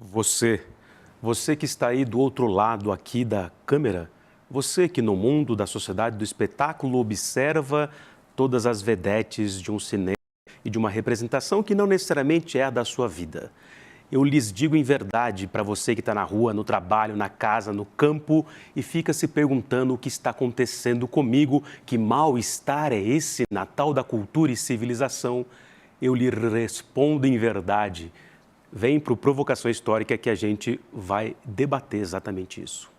Você que está aí do outro lado aqui da câmera, você que no mundo da sociedade do espetáculo observa todas as vedetes de um cinema e de uma representação que não necessariamente é a da sua vida. Eu lhes digo em verdade para você que está na rua, no trabalho, na casa, no campo e fica se perguntando o que está acontecendo comigo, que mal-estar é esse na tal da cultura e civilização. Eu lhe respondo em verdade. Vem para o Provocação Histórica que a gente vai debater exatamente isso.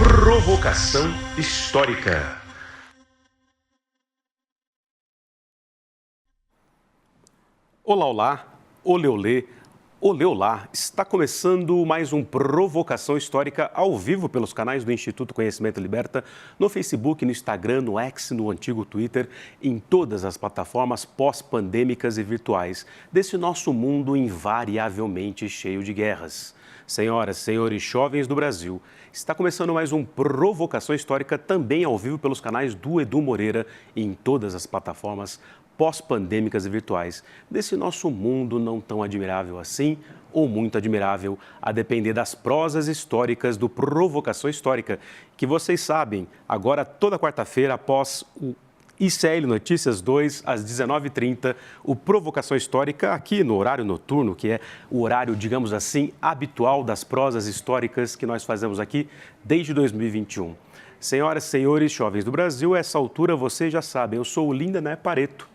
Provocação Histórica. Olá, olá, olê, olê, olê, olá. Está começando mais um Provocação Histórica ao vivo pelos canais do Instituto Conhecimento Liberta, no Facebook, no Instagram, no X, no antigo Twitter, em todas as plataformas pós-pandêmicas e virtuais desse nosso mundo invariavelmente cheio de guerras. Senhoras, senhores, jovens do Brasil, está começando mais um Provocação Histórica também ao vivo pelos canais do Edu Moreira e em todas as plataformas pós-pandêmicas e virtuais desse nosso mundo não tão admirável assim ou muito admirável, a depender das prosas históricas do Provocação Histórica, que vocês sabem, agora toda quarta-feira após o ICL Notícias 2, às 19h30, o Provocação Histórica aqui no horário noturno, que é o horário, digamos assim, habitual das prosas históricas que nós fazemos aqui desde 2021. Senhoras e senhores, jovens do Brasil, a essa altura vocês já sabem, eu sou o Lindené Pareto,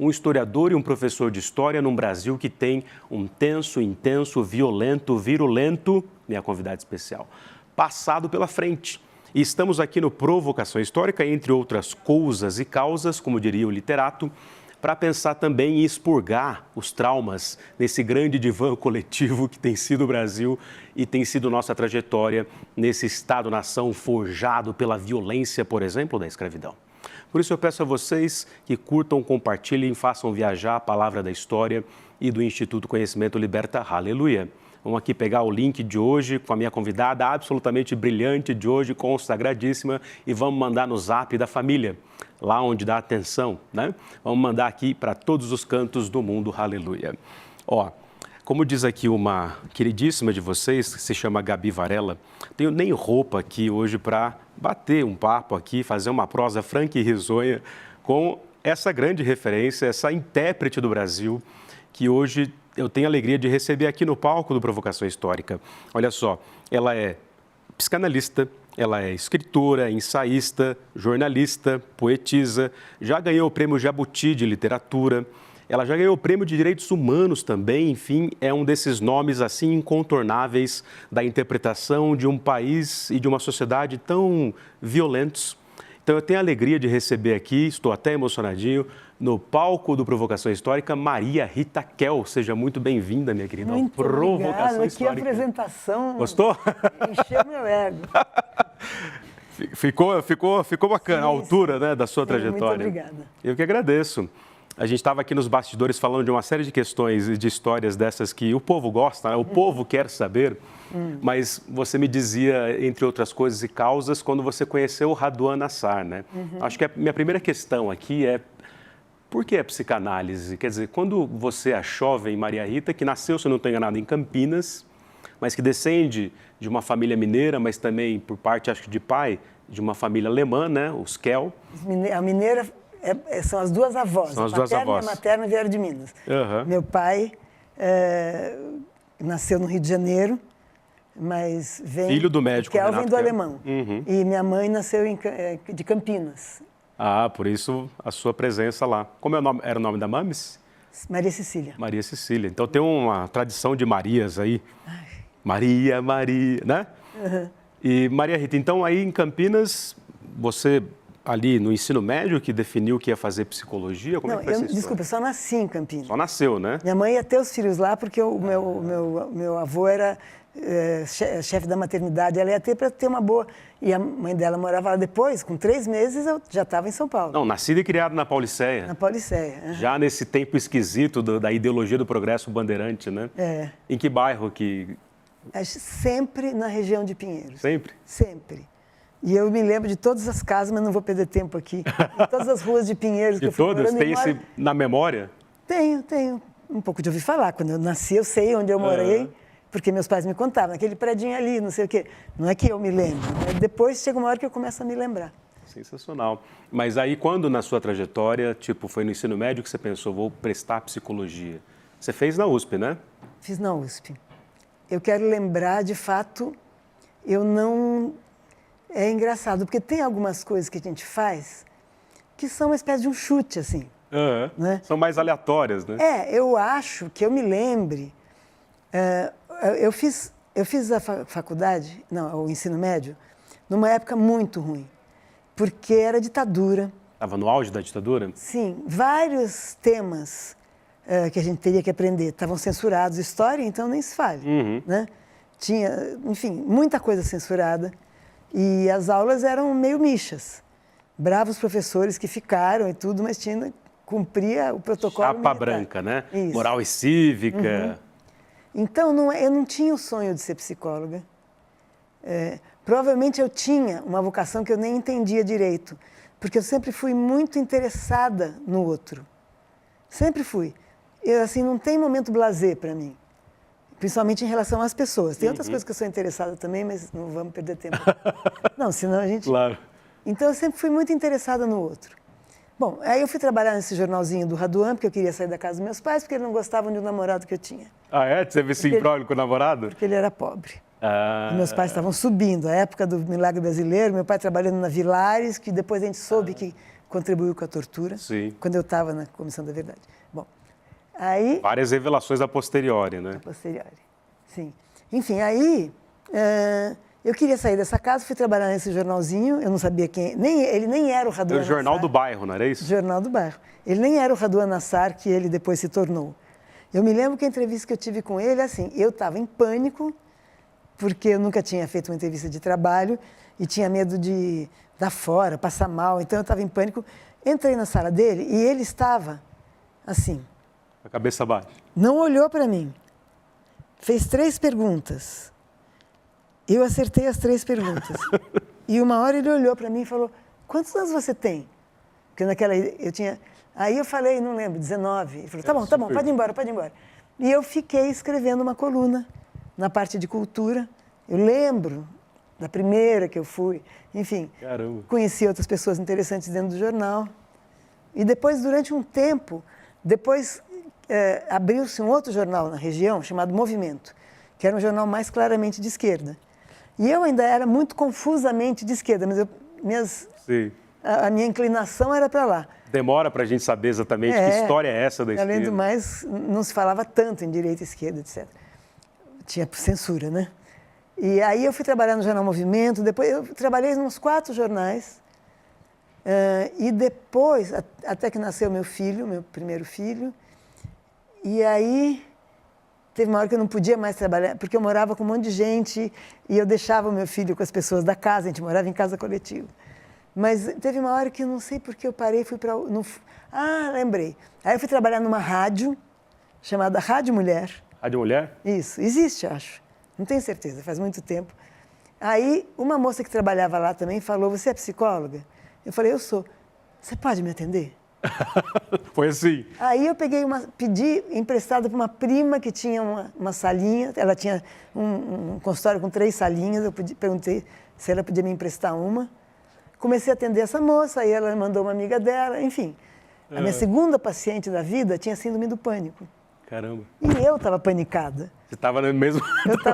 um historiador e um professor de história num Brasil que tem um tenso, intenso, violento, virulento, minha convidada especial, passado pela frente. E estamos aqui no Provocação Histórica, entre outras coisas e causas, como diria o literato, para pensar também em expurgar os traumas nesse grande divã coletivo que tem sido o Brasil e tem sido nossa trajetória nesse Estado-nação forjado pela violência, por exemplo, da escravidão. Por isso eu peço a vocês que curtam, compartilhem, façam viajar a palavra da história e do Instituto Conhecimento Liberta. Aleluia! Vamos aqui pegar o link de hoje com a minha convidada absolutamente brilhante de hoje, consagradíssima, e vamos mandar no zap da família, lá onde dá atenção, né? Vamos mandar aqui para todos os cantos do mundo, aleluia. Ó, como diz aqui uma queridíssima de vocês, que se chama Gabi Varela, tenho nem roupa aqui hoje para bater um papo aqui, fazer uma prosa franca e risonha com essa grande referência, essa intérprete do Brasil, que hoje eu tenho a alegria de receber aqui no palco do Provocação Histórica. Olha só, ela é psicanalista, ela é escritora, ensaísta, jornalista, poetisa, já ganhou o Prêmio Jabuti de Literatura, ela já ganhou o Prêmio de Direitos Humanos também, enfim, é um desses nomes assim incontornáveis da interpretação de um país e de uma sociedade tão violentos. Então eu tenho a alegria de receber aqui, estou até emocionadinho, no palco do Provocação Histórica, Maria Rita Kel. Seja muito bem-vinda, minha querida, ao Provocação Histórica. Que apresentação. Gostou? Encheu meu ego. Ficou bacana, sim, a altura, né, da sua trajetória. Muito obrigada. Eu que agradeço. A gente estava aqui nos bastidores falando de uma série de questões e de histórias dessas que o povo gosta, né? O povo quer saber, mas você me dizia, entre outras coisas e causas, quando você conheceu o Raduan Nassar, né? Acho que a minha primeira questão aqui é, por que a psicanálise? Quer dizer, quando você é jovem Maria Rita, que nasceu, se eu não estou enganado, em Campinas, mas que descende de uma família mineira, mas também, por parte, acho que de pai, de uma família alemã, né? Os Kel. A mineira... são as duas avós, são as duas avós. E a materna vieram de Minas. Meu pai nasceu no Rio de Janeiro, mas vem... Filho do médico Kel Renato vem do Kel. alemão. E minha mãe nasceu de Campinas. Ah, por isso a sua presença lá. Como era o nome da Mames? Maria Cecília. Maria Cecília. Então tem uma tradição de Marias aí. Ai. Maria, né? E Maria Rita, então aí em Campinas, você... ali no ensino médio que definiu que ia fazer psicologia? Como é que foi essa história? Desculpa, eu só nasci em Campinas. Só nasceu, né? Minha mãe ia ter os filhos lá porque o meu avô era chefe da maternidade, ela ia ter para ter uma boa... E a mãe dela morava lá depois, com 3 meses eu já estava em São Paulo. Não, nascido e criado na Pauliceia. Na Pauliceia. Já nesse tempo esquisito da ideologia do progresso bandeirante, né? É. Em que bairro que... Sempre na região de Pinheiros. Sempre? Sempre. E eu me lembro de todas as casas, mas não vou perder tempo aqui. De todas as ruas de Pinheiros que eu fui todas? morando. Tem esse na memória? Tenho. Um pouco de ouvir falar. Quando eu nasci, eu sei onde eu morei, porque meus pais me contavam. Naquele predinho ali, não sei o quê. Não é que eu me lembro. Depois chega uma hora que eu começo a me lembrar. Sensacional. Mas aí, quando na sua trajetória, foi no ensino médio que você pensou, vou prestar psicologia? Você fez na USP, né? Fiz na USP. Eu quero lembrar, de fato, eu não... É engraçado, porque tem algumas coisas que a gente faz que são uma espécie de um chute, assim. Né? São mais aleatórias, né? Eu acho que eu me lembre... eu fiz a faculdade, não, o ensino médio, numa época muito ruim, porque era ditadura. Estava no auge da ditadura? Sim, vários temas que a gente teria que aprender estavam censurados. História, então, nem se fale. Né? Tinha, enfim, muita coisa censurada. E as aulas eram meio mixas. Bravos professores que ficaram e tudo, mas cumpria o protocolo Chapa militar. branca, né? Isso. Moral e cívica. Então, eu não tinha o sonho de ser psicóloga. Provavelmente eu tinha uma vocação que eu nem entendia direito, porque eu sempre fui muito interessada no outro. Sempre fui. Assim, não tem momento blasé para mim, principalmente em relação às pessoas. Tem outras coisas que eu sou interessada também, mas não vamos perder tempo. Não, senão a gente... Claro. Então, eu sempre fui muito interessada no outro. Bom, aí eu fui trabalhar nesse jornalzinho do Raduan, porque eu queria sair da casa dos meus pais, porque eles não gostavam de um namorado que eu tinha. Ah, é? Você teve esse imbróglio com o namorado? Porque ele era pobre. E meus pais estavam subindo. A época do Milagre Brasileiro, meu pai trabalhando na Vilares, que depois a gente soube que contribuiu com a tortura. Sim. Quando eu estava na Comissão da Verdade. Bom, aí... Várias revelações a posteriori, né? A posteriori, sim. Enfim, aí eu queria sair dessa casa, fui trabalhar nesse jornalzinho, eu não sabia quem... Ele nem era o Raduan Nassar. O Jornal Nassar. do Bairro, não era isso? Jornal do Bairro. Ele nem era o Raduan Nassar, que ele depois se tornou. Eu me lembro que a entrevista que eu tive com ele, assim, eu estava em pânico, porque eu nunca tinha feito uma entrevista de trabalho e tinha medo de dar fora, passar mal, então eu estava em pânico. Entrei na sala dele e ele estava assim. A cabeça baixa. Não olhou para mim. Fez 3 perguntas. Eu acertei as 3 perguntas. E uma hora ele olhou para mim e falou, quantos anos você tem? Porque naquela eu tinha... Aí eu falei, não lembro, 19. Ele falou, tá bom, pode ir embora. E eu fiquei escrevendo uma coluna na parte de cultura. Eu lembro da primeira que eu fui. Enfim, Caramba. Conheci outras pessoas interessantes dentro do jornal. E depois, durante um tempo, abriu-se um outro jornal na região, chamado Movimento, que era um jornal mais claramente de esquerda. E eu ainda era muito confusamente de esquerda, mas Sim. A minha inclinação era para lá. Demora para a gente saber exatamente que história é essa da esquerda. Além do mais, não se falava tanto em direita e esquerda, etc. Tinha censura, né? E aí eu fui trabalhar no Jornal Movimento, depois eu trabalhei nos 4 jornais, e depois, até que nasceu meu primeiro filho, e aí teve uma hora que eu não podia mais trabalhar, porque eu morava com um monte de gente e eu deixava o meu filho com as pessoas da casa, a gente morava em casa coletiva. Mas teve uma hora que eu não sei porque eu parei, fui para... lembrei. Aí eu fui trabalhar numa rádio, chamada Rádio Mulher. Rádio Mulher? Isso, existe, acho. Não tenho certeza, faz muito tempo. Aí uma moça que trabalhava lá também falou, você é psicóloga? Eu falei, eu sou. Você pode me atender? Foi assim. Aí eu pedi emprestado para uma prima que tinha uma salinha, ela tinha um consultório com 3 salinhas, eu perguntei se ela podia me emprestar uma. Comecei a atender essa moça, aí ela mandou uma amiga dela, enfim. A minha segunda paciente da vida tinha síndrome do pânico. Caramba. E eu estava panicada. Você estava no mesmo...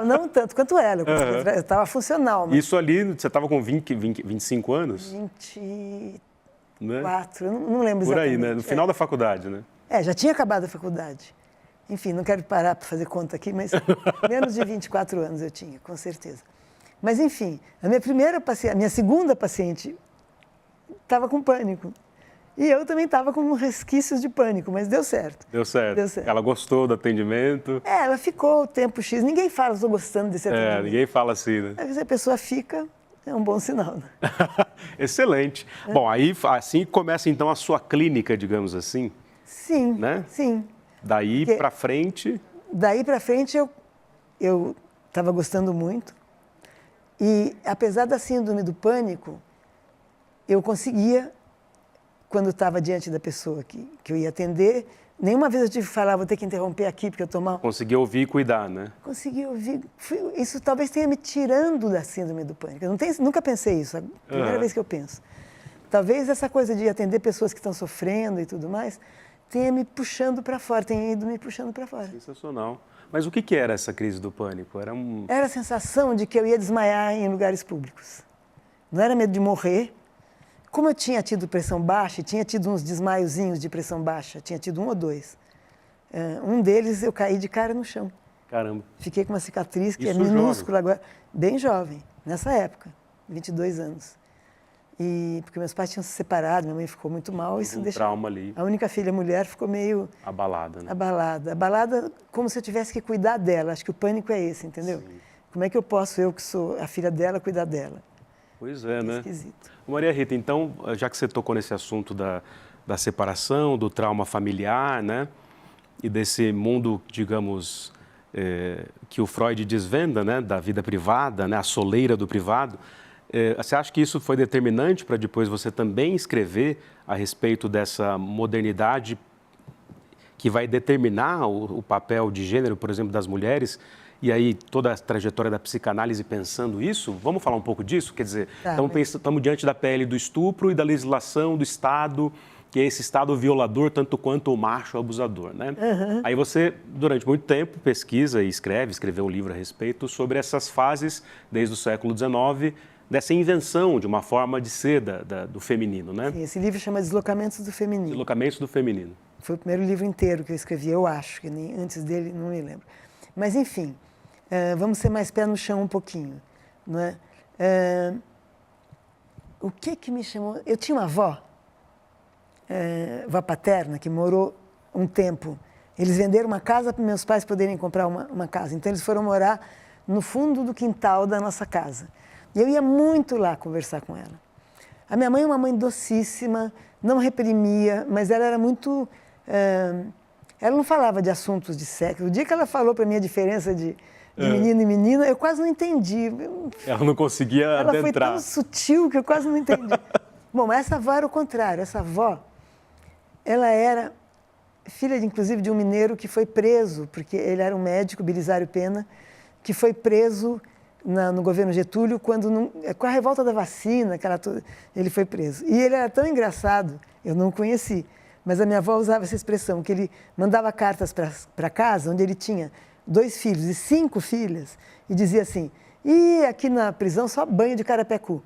Não tanto quanto ela, eu estava funcional. Mas... Isso ali, você estava com 25 anos? 24, né? Eu não lembro exatamente. Por aí, né? No final da faculdade, né? Já tinha acabado a faculdade. Enfim, não quero parar para fazer conta aqui, mas menos de 24 anos eu tinha, com certeza. Mas, enfim, a minha segunda paciente estava com pânico. E eu também estava com resquícios de pânico, mas deu certo. Deu certo. Deu certo. Ela gostou do atendimento. Ela ficou o tempo X. Ninguém fala, estou gostando desse atendimento. Ninguém fala assim, né? Mas a pessoa fica, é um bom sinal. Né? Excelente. Bom, aí assim começa então a sua clínica, digamos assim. Sim, né? sim. Daí para frente... Daí para frente eu estava gostando muito. E apesar da síndrome do pânico, eu conseguia, quando estava diante da pessoa que eu ia atender, nenhuma vez eu tive que falar, vou ter que interromper aqui porque eu estou mal. Conseguia ouvir e cuidar, né? Consegui ouvir. Isso talvez tenha me tirando da síndrome do pânico. Eu nunca pensei isso, a primeira vez que eu penso. Talvez essa coisa de atender pessoas que estão sofrendo e tudo mais tenha me puxando para fora, tenha ido me puxando para fora. Sensacional. Mas o que era essa crise do pânico? Era a sensação de que eu ia desmaiar em lugares públicos. Não era medo de morrer. Como eu tinha tido pressão baixa, e tinha tido uns desmaiozinhos de pressão baixa, tinha tido 1 ou 2. Um deles eu caí de cara no chão. Caramba. Fiquei com uma cicatriz que Isso é minúscula agora, bem jovem, nessa época, 22 anos. E porque meus pais tinham se separado, minha mãe ficou muito mal, isso deixou. Trauma ali. A única filha mulher ficou meio abalada, né? Abalada, como se eu tivesse que cuidar dela. Acho que o pânico é esse, entendeu? Sim. Como é que eu posso, eu que sou a filha dela, cuidar dela? Pois é, né? Esquisito. Maria Rita, então, já que você tocou nesse assunto da separação, do trauma familiar, né? E desse mundo, digamos, que o Freud desvenda, né? Da vida privada, né? A soleira do privado. Você acha que isso foi determinante para depois você também escrever a respeito dessa modernidade que vai determinar o papel de gênero, por exemplo, das mulheres? E aí toda a trajetória da psicanálise pensando isso? Vamos falar um pouco disso? Quer dizer, estamos diante da pele do estupro e da legislação do Estado, que é esse Estado violador tanto quanto o macho abusador, né? Uhum. Aí você, durante muito tempo, pesquisa e escreveu um livro a respeito sobre essas fases, desde o século XIX, dessa invenção de uma forma de ser do feminino, né? Sim, esse livro chama Deslocamentos do Feminino. Deslocamentos do Feminino. Foi o primeiro livro inteiro que eu escrevi, eu acho, que nem antes dele não me lembro. Mas, enfim, vamos ser mais pé no chão um pouquinho, não é? O que me chamou... Eu tinha uma avó paterna, que morou um tempo. Eles venderam uma casa para meus pais poderem comprar uma casa. Então, eles foram morar no fundo do quintal da nossa casa. E eu ia muito lá conversar com ela. A minha mãe é uma mãe docíssima, não reprimia, mas ela era muito... ela não falava de assuntos de sexo. O dia que ela falou para mim a diferença de menino e menina, eu quase não entendi. Ela não conseguia adentrar. Ela foi tão sutil que eu quase não entendi. Bom, mas essa avó era o contrário. Essa avó, ela era filha, inclusive, de um mineiro que foi preso, porque ele era um médico, Belisário Pena, que foi preso no governo Getúlio, com a revolta da vacina, ele foi preso. E ele era tão engraçado, eu não o conheci, mas a minha avó usava essa expressão, que ele mandava cartas para casa, onde ele tinha 2 filhos e 5 filhas, e dizia assim, aqui na prisão só banho de carapé-cu.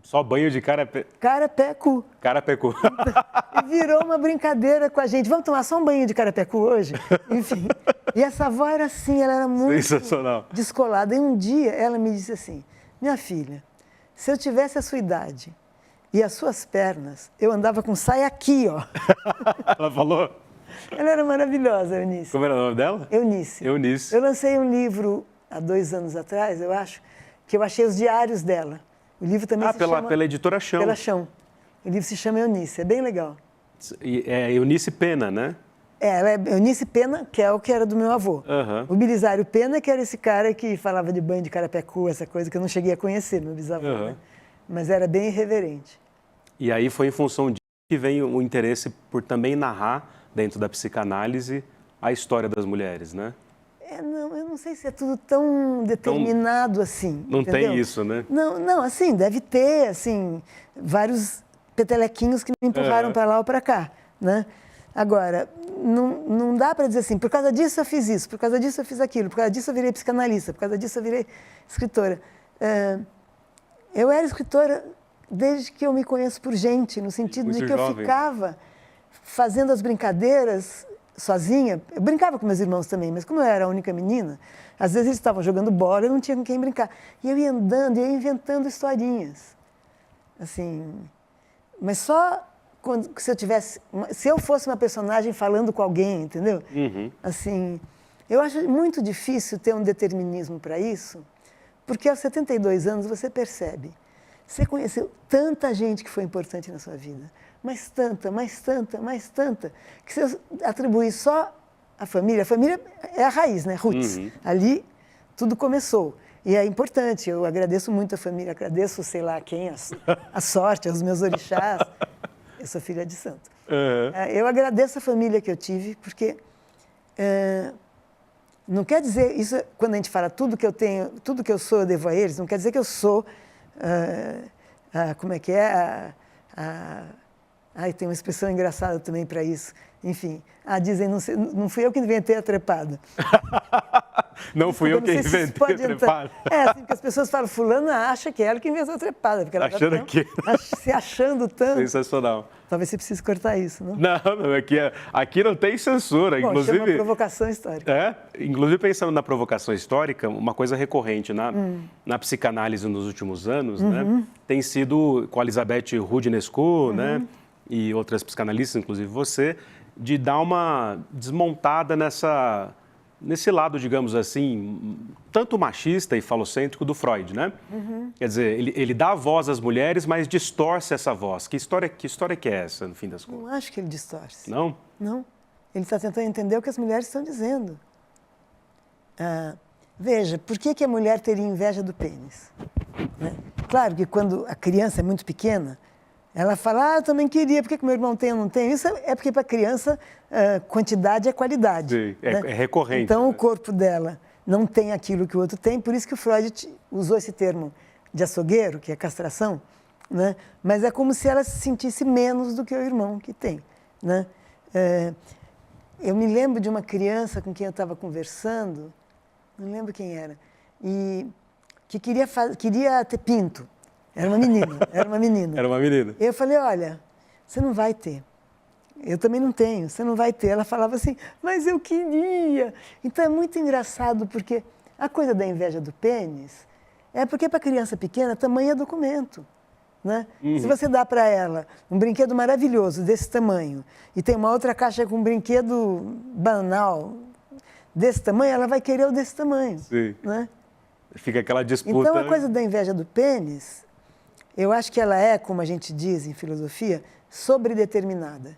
Só banho de carapé-cu. Carapé-cu. E virou uma brincadeira com a gente. Vamos tomar só um banho de carapé-cu hoje? Enfim. E essa avó era assim, ela era muito descolada. E um dia ela me disse assim, minha filha, se eu tivesse a sua idade e as suas pernas, eu andava com saia aqui, ó. Ela falou? Ela era maravilhosa, Eunice. Como era o nome dela? Eunice. Eunice. Eu lancei um livro há 2 anos atrás, eu acho, que eu achei os diários dela. O livro também se chama... pela editora Chão. Pela Chão. O livro se chama Eunice, é bem legal. É Eunice Pena, né? Ela é Eunice Pena, que é o que era do meu avô. Uhum. O Belisário Pena, que era esse cara que falava de banho de carapé-cu, essa coisa que eu não cheguei a conhecer, meu bisavô. Né? Mas era bem irreverente. E aí foi em função disso que vem o interesse por também narrar, dentro da psicanálise, a história das mulheres, né? Eu não sei se é tudo tão determinado assim. Não entendeu? tem isso, né? Não, assim, deve ter, assim, vários petelequinhos que me empurraram para lá ou para cá, né? Agora, não dá para dizer assim, por causa disso eu fiz isso, por causa disso eu fiz aquilo, por causa disso eu virei psicanalista, por causa disso eu virei escritora. Eu era escritora desde que eu me conheço por gente, no sentido de que eu ficava fazendo as brincadeiras sozinha. Eu brincava com meus irmãos também, mas como eu era a única menina, às vezes eles estavam jogando bola e eu não tinha com quem brincar. E eu ia andando, ia inventando historinhas. Assim, mas só se eu fosse uma personagem falando com alguém, entendeu? Assim, eu acho muito difícil ter um determinismo para isso, porque aos 72 anos você percebe, você conheceu tanta gente que foi importante na sua vida, mas tanta, que você atribui só à família. A família é a raiz, né? Roots. Ali tudo começou. E é importante, eu agradeço muito a família, agradeço, sei lá quem, a sorte, aos meus orixás. Eu sou filha de santo. Eu agradeço a família que eu tive, porque não quer dizer, isso quando a gente fala tudo que eu tenho, tudo que eu sou, eu devo a eles, não quer dizer que eu sou, como é que é, tem uma expressão engraçada também para isso. Enfim, dizem, não fui eu que inventei a trepada. Não fui eu que inventei a trepada. Assim, porque as pessoas falam, fulano acha que é ela que inventou a trepada. Porque ela se achando tanto. Sensacional. Talvez você precise cortar isso, não? Não, aqui não tem censura. Bom, inclusive, chama provocação histórica. Inclusive, pensando na provocação histórica, uma coisa recorrente na psicanálise nos últimos anos, né, tem sido com a Elizabeth Roudinesco, né, e outras psicanalistas, inclusive você, de dar uma desmontada nesse lado, digamos assim, tanto machista e falocêntrico do Freud, né? Quer dizer, ele dá voz às mulheres, mas distorce essa voz. Que história que é essa, no fim das contas? Não acho que ele distorce. Não? Não. Ele está tentando entender o que as mulheres estão dizendo. Veja, por que a mulher teria inveja do pênis? Né? Claro que quando a criança é muito pequena, ela fala, eu também queria, por que meu irmão tem, eu não tenho? Isso é porque para a criança quantidade é qualidade. Sim, né? é recorrente. Então, né? o corpo dela não tem aquilo que o outro tem, por isso que o Freud usou esse termo de açougueiro, que é castração, né? Mas é como se ela se sentisse menos do que o irmão que tem. Né? Eu me lembro de uma criança com quem eu estava conversando, não lembro quem era, e que queria ter pinto. Era uma menina. Era uma menina. Eu falei, olha, você não vai ter. Eu também não tenho, você não vai ter. Ela falava assim, mas eu queria. Então é muito engraçado, porque a coisa da inveja do pênis é porque para criança pequena tamanho é documento. Né? Se você dá para ela um brinquedo maravilhoso desse tamanho e tem uma outra caixa com um brinquedo banal desse tamanho, ela vai querer o desse tamanho. Sim. Né? Fica aquela disputa. Então a coisa da inveja do pênis, eu acho que ela é, como a gente diz em filosofia, sobredeterminada.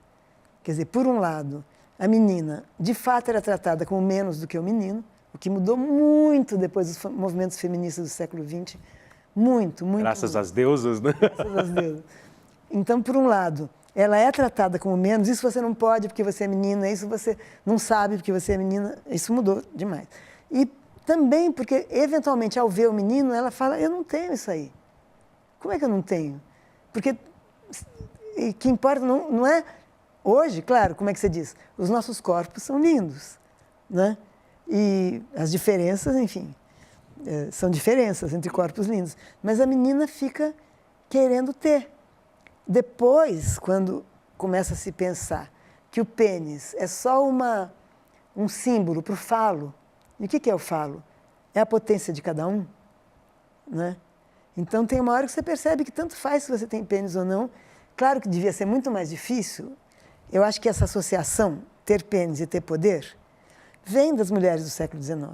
Quer dizer, por um lado, a menina, de fato, era tratada como menos do que o menino, o que mudou muito depois dos movimentos feministas do século XX. Muito. Graças às deusas, né? Graças às deusas. Então, por um lado, ela é tratada como menos, isso você não pode porque você é menina, isso você não sabe porque você é menina, isso mudou demais. E também porque, eventualmente, ao ver o menino, ela fala, eu não tenho isso aí. Como é que eu não tenho? Porque o que importa não é... Hoje, claro, como é que você diz? Os nossos corpos são lindos, né? E as diferenças, enfim, são diferenças entre corpos lindos. Mas a menina fica querendo ter. Depois, quando começa a se pensar que o pênis é só um símbolo para o falo, e o que é o falo? É a potência de cada um, né? Então, tem uma hora que você percebe que tanto faz se você tem pênis ou não. Claro que devia ser muito mais difícil. Eu acho que essa associação, ter pênis e ter poder, vem das mulheres do século XIX.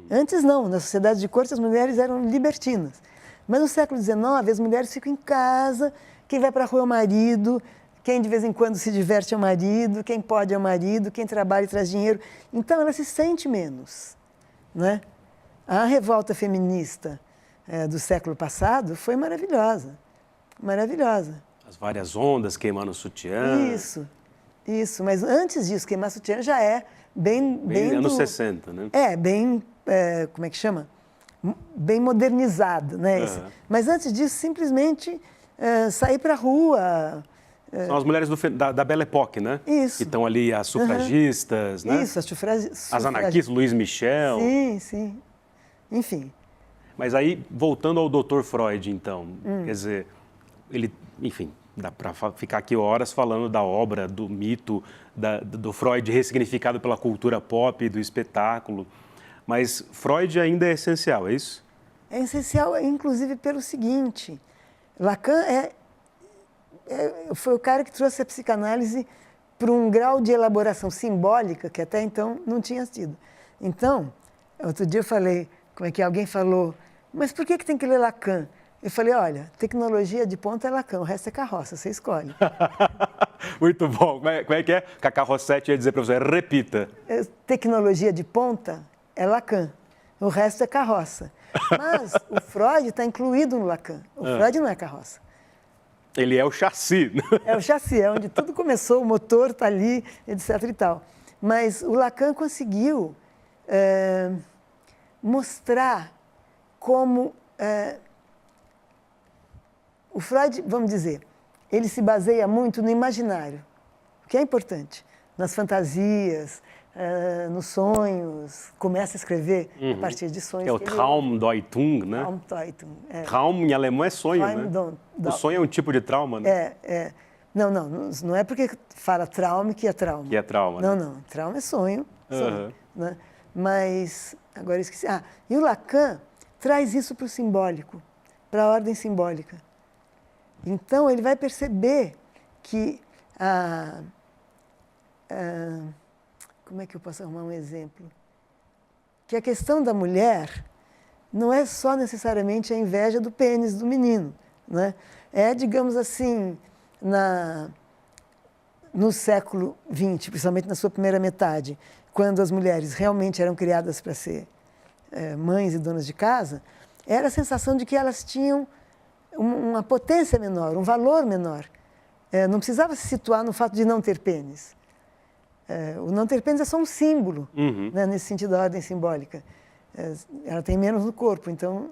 Antes não, na sociedade de corte as mulheres eram libertinas. Mas no século XIX as mulheres ficam em casa, quem vai para a rua é o marido, quem de vez em quando se diverte é o marido, quem pode é o marido, quem trabalha e traz dinheiro. Então ela se sente menos. Né? A revolta feminista do século passado foi maravilhosa. Maravilhosa. As várias ondas queimando o sutiã. Isso. Mas antes disso, queimar sutiã já é bem anos 60, né? Como é que chama? Bem modernizado, né? Mas antes disso, simplesmente sair para a rua. São as mulheres da Belle Époque, né? Isso. Que estão ali, as sufragistas, né? Isso, as anarquistas, Luiz Michel. Sim. Enfim. Mas aí, voltando ao Dr. Freud, então, quer dizer, ele, enfim, dá para ficar aqui horas falando da obra, do mito, do Freud ressignificado pela cultura pop, do espetáculo, mas Freud ainda é essencial, é isso? É essencial, inclusive, pelo seguinte, Lacan foi o cara que trouxe a psicanálise para um grau de elaboração simbólica que até então não tinha tido. Então, outro dia eu falei, como é que alguém falou, mas por que tem que ler Lacan? Eu falei, olha, tecnologia de ponta é Lacan, o resto é carroça, você escolhe. Muito bom. Como é que é? Cacá Rossetti ia dizer para você, repita. Tecnologia de ponta é Lacan, o resto é carroça. Mas o Freud está incluído no Lacan. O Freud não é carroça. Ele é o chassi. É o chassi, é onde tudo começou, o motor está ali, etc. e tal. Mas o Lacan conseguiu mostrar como o Freud, vamos dizer, ele se baseia muito no imaginário, o que é importante, nas fantasias, nos sonhos, começa a escrever a partir de sonhos. É o Traumdeutung, né? Traumdeutung. Traum em alemão é sonho, né? O sonho é um tipo de trauma, né? Não é porque fala trauma que é trauma. Que é trauma, né? Né? Não, trauma é sonho. Né? Mas, agora eu esqueci. E o Lacan traz isso para o simbólico, para a ordem simbólica. Então, ele vai perceber que como é que eu posso arrumar um exemplo? Que a questão da mulher não é só necessariamente a inveja do pênis do menino, né? É, digamos assim, no século XX, principalmente na sua primeira metade, quando as mulheres realmente eram criadas para ser mães e donas de casa, era a sensação de que elas tinham uma potência menor, um valor menor. Não precisava se situar no fato de não ter pênis. O não ter pênis é só um símbolo, né, nesse sentido da ordem simbólica. Ela tem menos no corpo, então...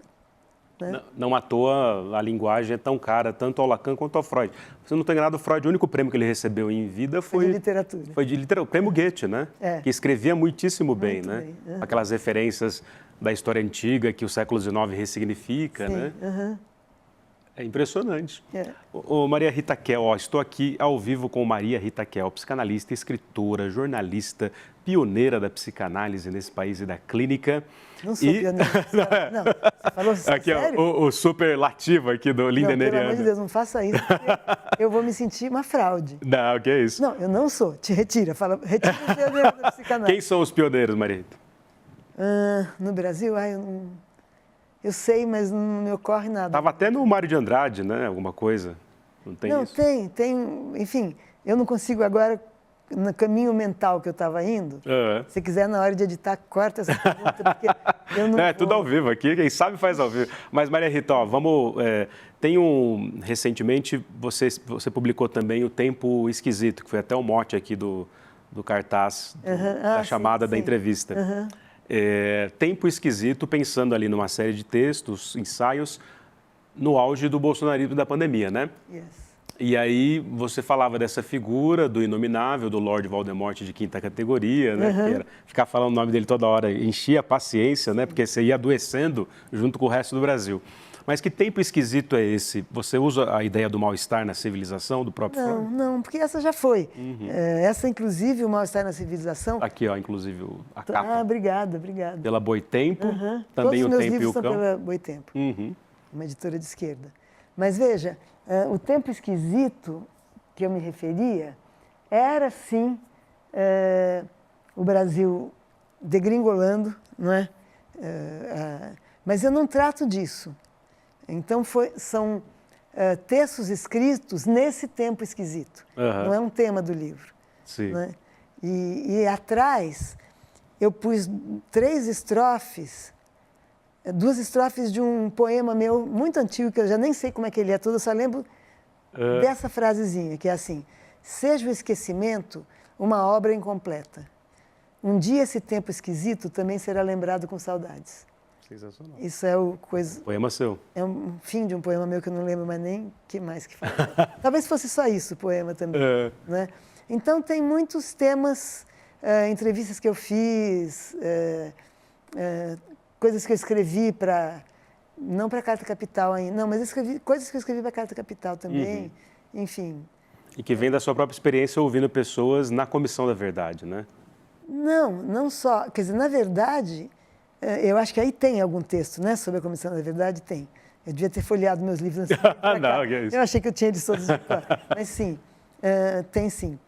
Né? Não à toa a linguagem é tão cara, tanto ao Lacan quanto ao Freud. Se eu não estou enganado, o Freud, o único prêmio que ele recebeu em vida foi... de literatura. Foi de literatura, o prêmio Goethe, né? Que escrevia muitíssimo bem, Muito né? bem. Aquelas referências da história antiga que o século XIX ressignifica, Sim. né? É impressionante. Maria Rita Kell, estou aqui ao vivo com Maria Rita Kell, psicanalista, escritora, jornalista, pioneira da psicanálise nesse país e da clínica. Não sou pioneira. Não, você falou aqui, sério? O superlativo aqui do Lindeneriano. Pelo amor de Deus, não faça isso, porque eu vou me sentir uma fraude. Não, que é isso? Não, eu não sou. Te retira. Retira o pioneiro da psicanálise. Quem são os pioneiros, Maria Rita? No Brasil, eu sei, mas não me ocorre nada. Estava até no Mário de Andrade, né? Alguma coisa. Não tem isso? Não, tem. Enfim, eu não consigo agora, no caminho mental que eu estava indo, se quiser, na hora de editar, corta essa pergunta, porque eu não tudo ao vivo aqui, quem sabe faz ao vivo. Mas, Maria Rita, vamos... recentemente, você publicou também O Tempo Esquisito, que foi até o mote aqui do cartaz, da chamada da entrevista. Tempo Esquisito, pensando ali numa série de textos, ensaios, no auge do bolsonarismo da pandemia, né? Yes. E aí você falava dessa figura do inominável, do Lord Voldemort de quinta categoria, né? Que era ficar falando o nome dele toda hora enchia a paciência, né? Porque você ia adoecendo junto com o resto do Brasil. Mas que tempo esquisito é esse? Você usa a ideia do mal-estar na civilização do próprio Freud? Não, porque essa já foi. Essa, inclusive, o mal-estar na civilização... Aqui, inclusive, a capa. Obrigada. Pela Boitempo, Todos também os O meus Tempo e livros o são Cão. pela Boitempo, uma editora de esquerda. Mas, veja, o tempo esquisito que eu me referia era, sim, o Brasil degringolando, não é? Mas eu não trato disso. Então, são textos escritos nesse tempo esquisito. Não é um tema do livro. Sim. Né? E atrás, eu pus 3 estrofes, 2 estrofes de um poema meu muito antigo, que eu já nem sei como é que ele é todo, eu só lembro dessa frasezinha, que é assim: seja o esquecimento uma obra incompleta. Um dia esse tempo esquisito também será lembrado com saudades. Sensacional. Isso é o coisa... Poema seu. É um fim de um poema meu que eu não lembro mais nem o que mais que fala. Talvez fosse só isso o poema também. Né? Então, tem muitos temas, entrevistas que eu fiz, coisas que eu escrevi para... Não para a Carta Capital ainda, não, mas coisas que eu escrevi para a Carta Capital também, enfim. E que vem da sua própria experiência ouvindo pessoas na Comissão da Verdade, né? Não só. Quer dizer, na verdade... Eu acho que aí tem algum texto, né, sobre a Comissão da Verdade, tem. Eu devia ter folheado meus livros antes de vir pra cá. Não, que é isso. Eu achei que eu tinha eles todos de cor. Mas sim, tem sim.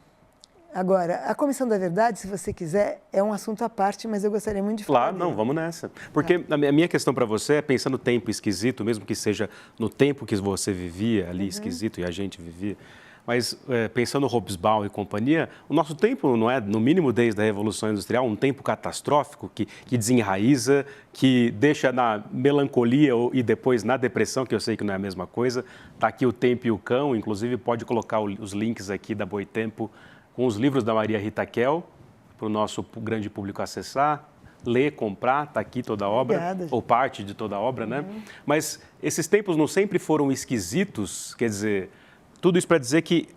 Agora, a Comissão da Verdade, se você quiser, é um assunto à parte, mas eu gostaria muito de falar Claro, não, dele. vamos nessa. Porque a minha questão para você é, pensando no tempo esquisito, mesmo que seja no tempo que você vivia ali, esquisito, e a gente vivia, mas pensando no Hobsbawm e companhia, o nosso tempo não é, no mínimo desde a Revolução Industrial, um tempo catastrófico que desenraiza, que deixa na melancolia e depois na depressão, que eu sei que não é a mesma coisa. Está aqui O Tempo e o Cão, inclusive pode colocar os links aqui da Boitempo com os livros da Maria Rita Kell, para o nosso grande público acessar, ler, comprar, está aqui toda a obra, Obrigada, ou parte de toda a obra, né? Mas esses tempos não sempre foram esquisitos, quer dizer, tudo isso para dizer que,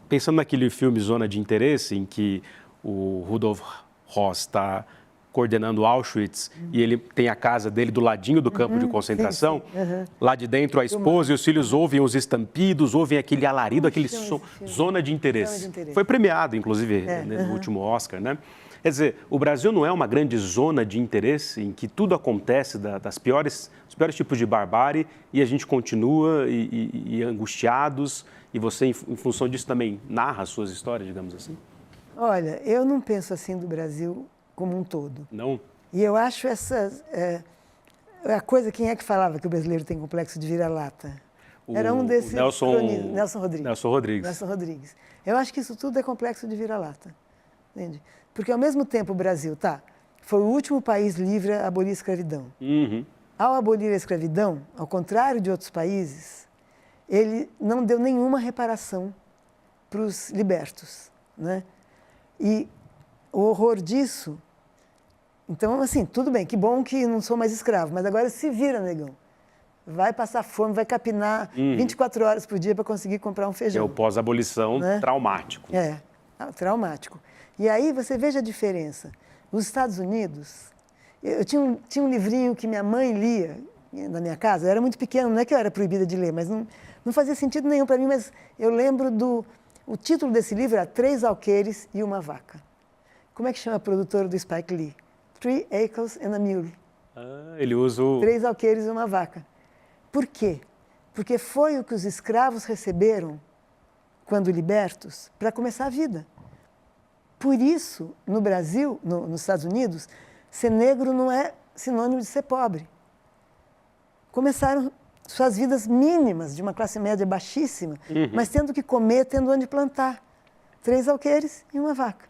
pensando naquele filme Zona de Interesse, em que o Rudolf Höss está coordenando Auschwitz e ele tem a casa dele do ladinho do campo de concentração, lá de dentro a esposa e os filhos ouvem os estampidos, ouvem aquele alarido, aquele som, Zona de Interesse. Foi premiado, inclusive, no último Oscar, né? Quer dizer, o Brasil não é uma grande zona de interesse em que tudo acontece dos piores tipos de barbárie e a gente continua e angustiados e você, em função disso, também narra as suas histórias, digamos assim? Olha, eu não penso assim do Brasil como um todo. Não? E eu acho a coisa, quem é que falava que o brasileiro tem complexo de vira-lata? Era um desses Nelson Rodrigues. Nelson Rodrigues. Nelson Rodrigues. Eu acho que isso tudo é complexo de vira-lata. Entende? Porque, ao mesmo tempo, o Brasil foi o último país livre a abolir a escravidão. Ao abolir a escravidão, ao contrário de outros países, ele não deu nenhuma reparação para os libertos, né? E o horror disso... Então, assim, tudo bem, que bom que não sou mais escravo, mas agora se vira, negão. Vai passar fome, vai capinar 24 horas por dia para conseguir comprar um feijão. É o pós-abolição, né? Traumático. Traumático. E aí você veja a diferença. Nos Estados Unidos, eu tinha um livrinho que minha mãe lia na minha casa, eu era muito pequena, não é que eu era proibida de ler, mas não fazia sentido nenhum para mim, mas eu lembro o título desse livro era 3 alqueires e uma vaca. Como é que chama a produtora do Spike Lee? 3 Acres and a Mule. Ele usa o... 3 alqueires e uma vaca. Por quê? Porque foi o que os escravos receberam, quando libertos, para começar a vida. Por isso, no Brasil, nos Estados Unidos, ser negro não é sinônimo de ser pobre. Começaram suas vidas mínimas, de uma classe média baixíssima, mas tendo que comer, tendo onde plantar. 3 alqueires e uma vaca.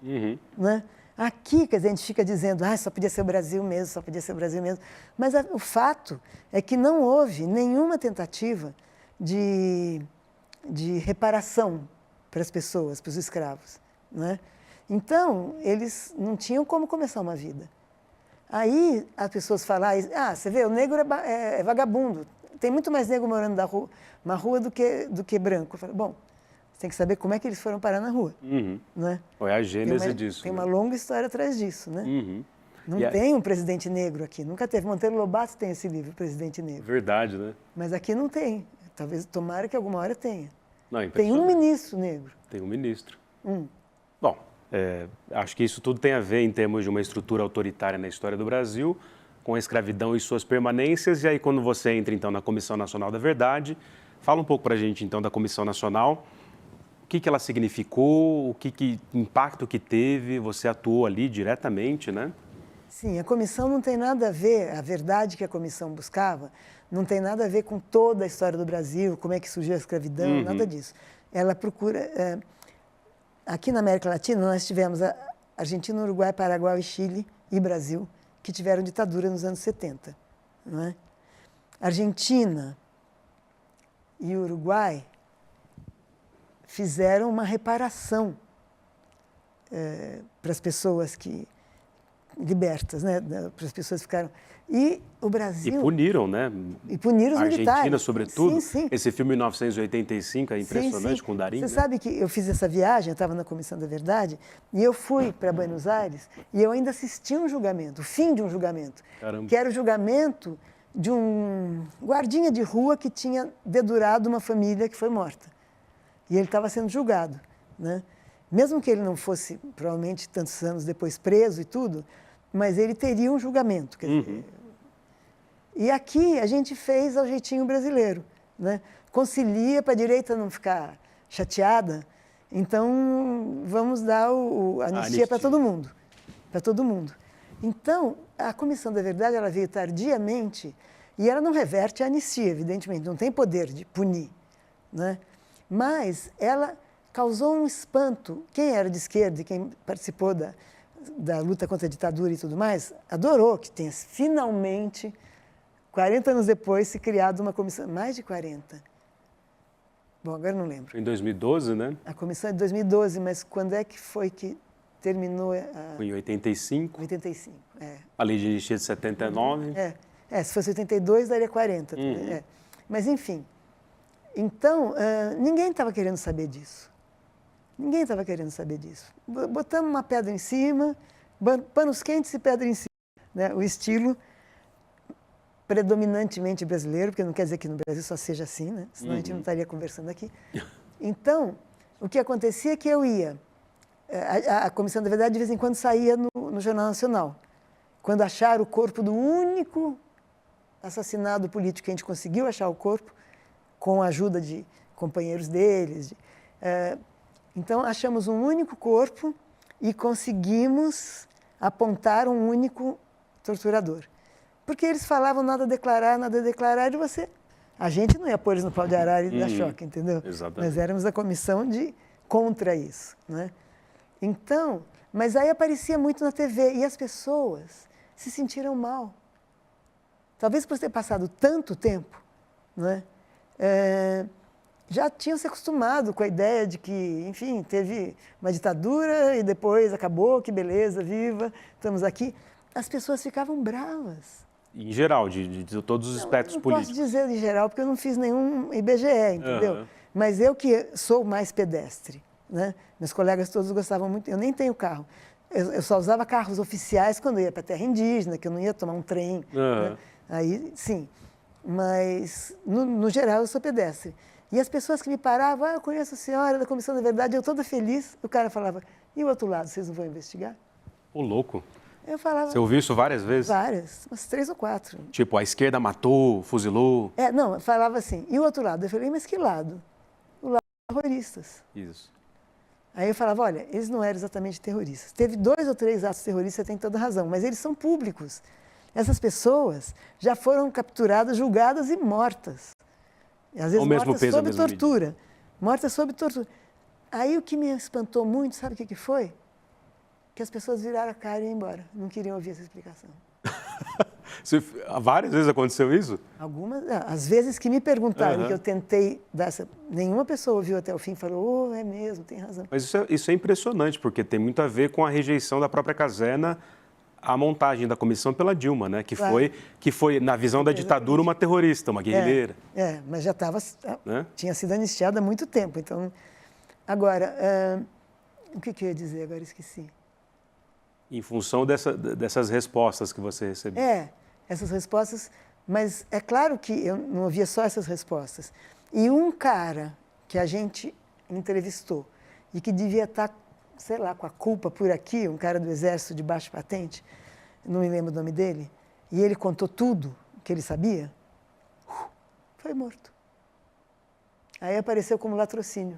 Né? Aqui, quer dizer, a gente fica dizendo, só podia ser o Brasil mesmo, só podia ser o Brasil mesmo. Mas o fato é que não houve nenhuma tentativa de reparação para as pessoas, para os escravos. Né? Então, eles não tinham como começar uma vida. Aí as pessoas falam, você vê, o negro é vagabundo. Tem muito mais negro morando na rua do que branco. Eu falo, bom, você tem que saber como é que eles foram parar na rua. Né? É a gênese disso. Tem uma longa história atrás disso. Né? Não tem um presidente negro aqui. Nunca teve. Monteiro Lobato tem esse livro, Presidente Negro. Verdade, né? Mas aqui não tem. Talvez, tomara que alguma hora tenha. Não, tem um ministro negro. Tem um ministro. Bom, acho que isso tudo tem a ver em termos de uma estrutura autoritária na história do Brasil, com a escravidão e suas permanências. E aí, quando você entra, então, na Comissão Nacional da Verdade, fala um pouco para a gente, então, da Comissão Nacional. O que ela significou, o que impacto que teve, você atuou ali diretamente, né? Sim, a comissão não tem nada a ver, a verdade que a comissão buscava, não tem nada a ver com toda a história do Brasil, como é que surgiu a escravidão, nada disso. Ela procura... aqui na América Latina, nós tivemos a Argentina, Uruguai, Paraguai, Chile e Brasil, que tiveram ditadura nos anos 70. Não é? Argentina e Uruguai fizeram uma reparação para as pessoas libertas, né? Para as pessoas que ficaram... E o Brasil... E puniram, né? E puniram os militares. A Argentina, sobretudo. Sim. Esse filme 1985 é impressionante, com o Darín. Você sabe que eu fiz essa viagem, eu estava na Comissão da Verdade, e eu fui para Buenos Aires e eu ainda assisti um julgamento, o fim de um julgamento. Caramba. Que era o julgamento de um guardinha de rua que tinha dedurado uma família que foi morta. E ele estava sendo julgado, né? Mesmo que ele não fosse, provavelmente, tantos anos depois preso e tudo, mas ele teria um julgamento. Quer dizer, E aqui a gente fez ao jeitinho brasileiro, né? Concilia para a direita não ficar chateada, então vamos dar a anistia para todo mundo, para todo mundo. Então, a Comissão da Verdade ela veio tardiamente e ela não reverte a anistia, evidentemente, não tem poder de punir, né? Mas ela causou um espanto. Quem era de esquerda e quem participou da luta contra a ditadura e tudo mais, adorou que tenha finalmente, 40 anos depois, se criado uma comissão, mais de 40. Bom, agora não lembro. Em 2012, né? A comissão é de 2012, mas quando é que foi que terminou? Foi em 85. 85, é. A lei de anistia de 79. Se fosse 82, daria 40. Mas, enfim. Então, ninguém estava querendo saber disso. Ninguém estava querendo saber disso. Botamos uma pedra em cima, panos quentes e pedra em cima. Né? O estilo predominantemente brasileiro, porque não quer dizer que no Brasil só seja assim, né? Senão a gente não estaria conversando aqui. Então, o que acontecia é que eu ia... A Comissão da Verdade, de vez em quando, saía no Jornal Nacional. Quando acharam o corpo do único assassinado político que a gente conseguiu achar o corpo, com a ajuda de companheiros deles. Então, achamos um único corpo e conseguimos apontar um único torturador. Porque eles falavam nada a declarar, e a gente não ia pôr eles no pau de arara e dar choque, entendeu? Exatamente. Nós éramos a comissão contra isso, né? Então, mas aí aparecia muito na TV e as pessoas se sentiram mal. Talvez por ter passado tanto tempo, né? Já tinham se acostumado com a ideia de que, enfim, teve uma ditadura e depois acabou, que beleza, viva, estamos aqui. As pessoas ficavam bravas. Em geral, de todos os espectros políticos. Não posso dizer em geral, porque eu não fiz nenhum IBGE, entendeu? Mas eu que sou mais pedestre, né? Meus colegas todos gostavam muito, eu nem tenho carro. Eu só usava carros oficiais quando eu ia para a terra indígena, que eu não ia tomar um trem. Né? Aí, sim. Mas, no geral, eu sou pedestre. E as pessoas que me paravam, eu conheço a senhora da Comissão da Verdade, eu toda feliz, o cara falava, e o outro lado, vocês não vão investigar? Ô, louco. Eu falava... Você ouviu isso várias vezes? Várias, umas 3 ou 4. Tipo, a esquerda matou, fuzilou. Não, eu falava assim, e o outro lado? Eu falei, mas que lado? O lado dos terroristas. Isso. Aí eu falava, olha, eles não eram exatamente terroristas. Teve 2 ou 3 atos terroristas, você tem toda razão, mas eles são públicos. Essas pessoas já foram capturadas, julgadas e mortas. E, às vezes mortas sob tortura. Mortas sob tortura. Aí o que me espantou muito, sabe o que foi? Que as pessoas viraram a cara e iam embora. Não queriam ouvir essa explicação. Várias vezes aconteceu isso? Algumas, às vezes que me perguntaram, que eu tentei dar nenhuma pessoa ouviu até o fim e falou, é mesmo, tem razão. Mas isso é impressionante, porque tem muito a ver com a rejeição da própria Casena à montagem da comissão pela Dilma, né? Que foi, na visão da ditadura, uma terrorista, uma guerrilheira. Mas já estava, tinha sido anistiada há muito tempo. Então, agora, o que eu ia dizer? Agora esqueci. Em função dessas respostas que você recebeu. Essas respostas, mas é claro que eu não ouvia só essas respostas. E um cara que a gente entrevistou e que devia estar, sei lá, com a culpa por aqui, um cara do Exército de baixa patente, não me lembro o nome dele, e ele contou tudo que ele sabia, foi morto. Aí apareceu como latrocínio.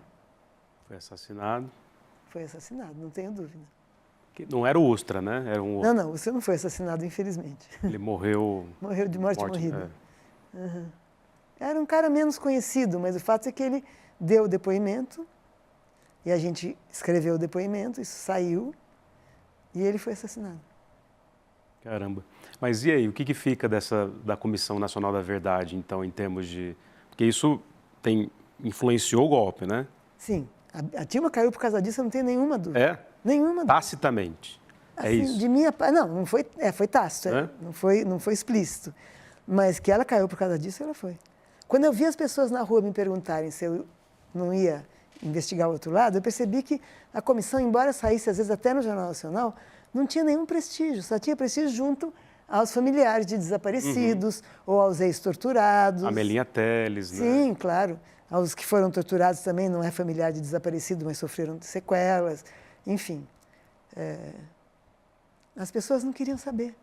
Foi assassinado. Foi assassinado, não tenho dúvida. Não era o Ustra, né? Era um... Não, você não foi assassinado, infelizmente. Ele morreu... Morreu de morte morrida. Era um cara menos conhecido, mas o fato é que ele deu o depoimento, e a gente escreveu o depoimento, isso saiu, e ele foi assassinado. Caramba. Mas e aí, o que fica da Comissão Nacional da Verdade, então, em termos de... Porque isso influenciou o golpe, né? Sim. A Dilma caiu por causa disso, eu não tenho nenhuma dúvida. Nenhuma dúvida. Tacitamente. Assim, isso? De minha parte, não foi, foi tácito, não foi explícito. Mas que ela caiu por causa disso, ela foi. Quando eu vi as pessoas na rua me perguntarem se eu não ia investigar o outro lado, eu percebi que a comissão, embora saísse às vezes até no Jornal Nacional, não tinha nenhum prestígio, só tinha prestígio junto aos familiares de desaparecidos ou aos ex-torturados. A Melinha Teles, né? Sim, claro. Aos que foram torturados também, não é familiar de desaparecido, mas sofreram sequelas. Enfim, as pessoas não queriam saber.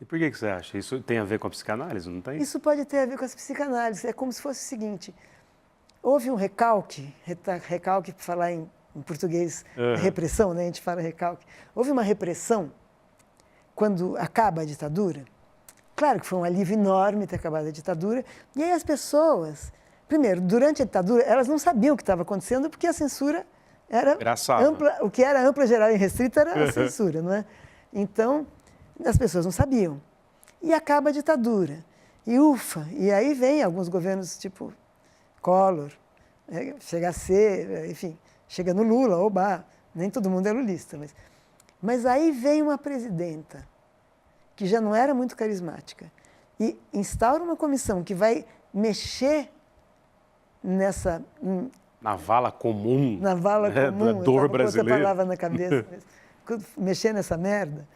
E por que você acha? Isso tem a ver com a psicanálise, não tem? Isso pode ter a ver com as psicanálises. É como se fosse o seguinte: houve um recalque, recalque para falar em português, repressão, né? A gente fala recalque. Houve uma repressão quando acaba a ditadura. Claro que foi um alívio enorme ter acabado a ditadura. E aí as pessoas, primeiro, durante a ditadura, elas não sabiam o que estava acontecendo porque a censura era ampla. O que era ampla, geral e restrita era a censura, não é? Então, as pessoas não sabiam. E acaba a ditadura. E ufa, e aí vem alguns governos tipo Collor, chega a ser, enfim, chega no Lula, oba, nem todo mundo é lulista. Mas aí vem uma presidenta que já não era muito carismática e instaura uma comissão que vai mexer nessa... Na vala comum. Na vala comum. Da dor brasileira. Outra palavra na cabeça. Mexer nessa merda.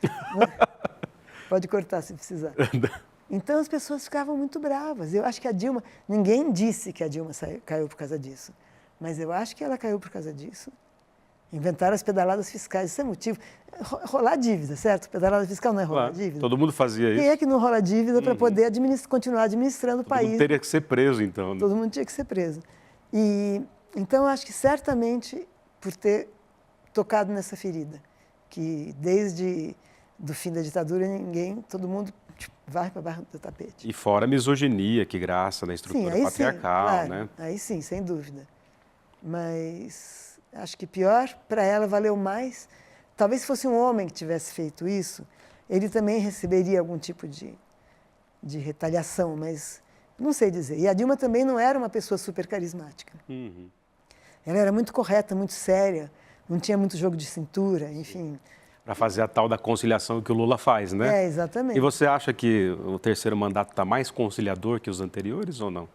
Pode cortar se precisar. Então as pessoas ficavam muito bravas. Eu acho que a Dilma... Ninguém disse que a Dilma caiu por causa disso. Mas eu acho que ela caiu por causa disso. Inventaram as pedaladas fiscais, isso é motivo. Rolar dívida, certo? Pedalada fiscal não é rolar dívida. Todo mundo fazia isso. Quem é que não rola dívida para poder continuar administrando o país? Todo mundo teria que ser preso, então. Né? Todo mundo tinha que ser preso. E, então, eu acho que certamente por ter tocado nessa ferida, que desde do fim da ditadura, todo mundo vai para baixo do tapete. E fora a misoginia que graça na estrutura patriarcal, sim, claro, né? Aí sim, sem dúvida. Mas acho que pior, para ela valeu mais. Talvez se fosse um homem que tivesse feito isso, ele também receberia algum tipo de retaliação, mas não sei dizer. E a Dilma também não era uma pessoa super carismática. Uhum. Ela era muito correta, muito séria, não tinha muito jogo de cintura, enfim. Para fazer a tal da conciliação que o Lula faz, né? Exatamente. E você acha que o terceiro mandato está mais conciliador que os anteriores ou não?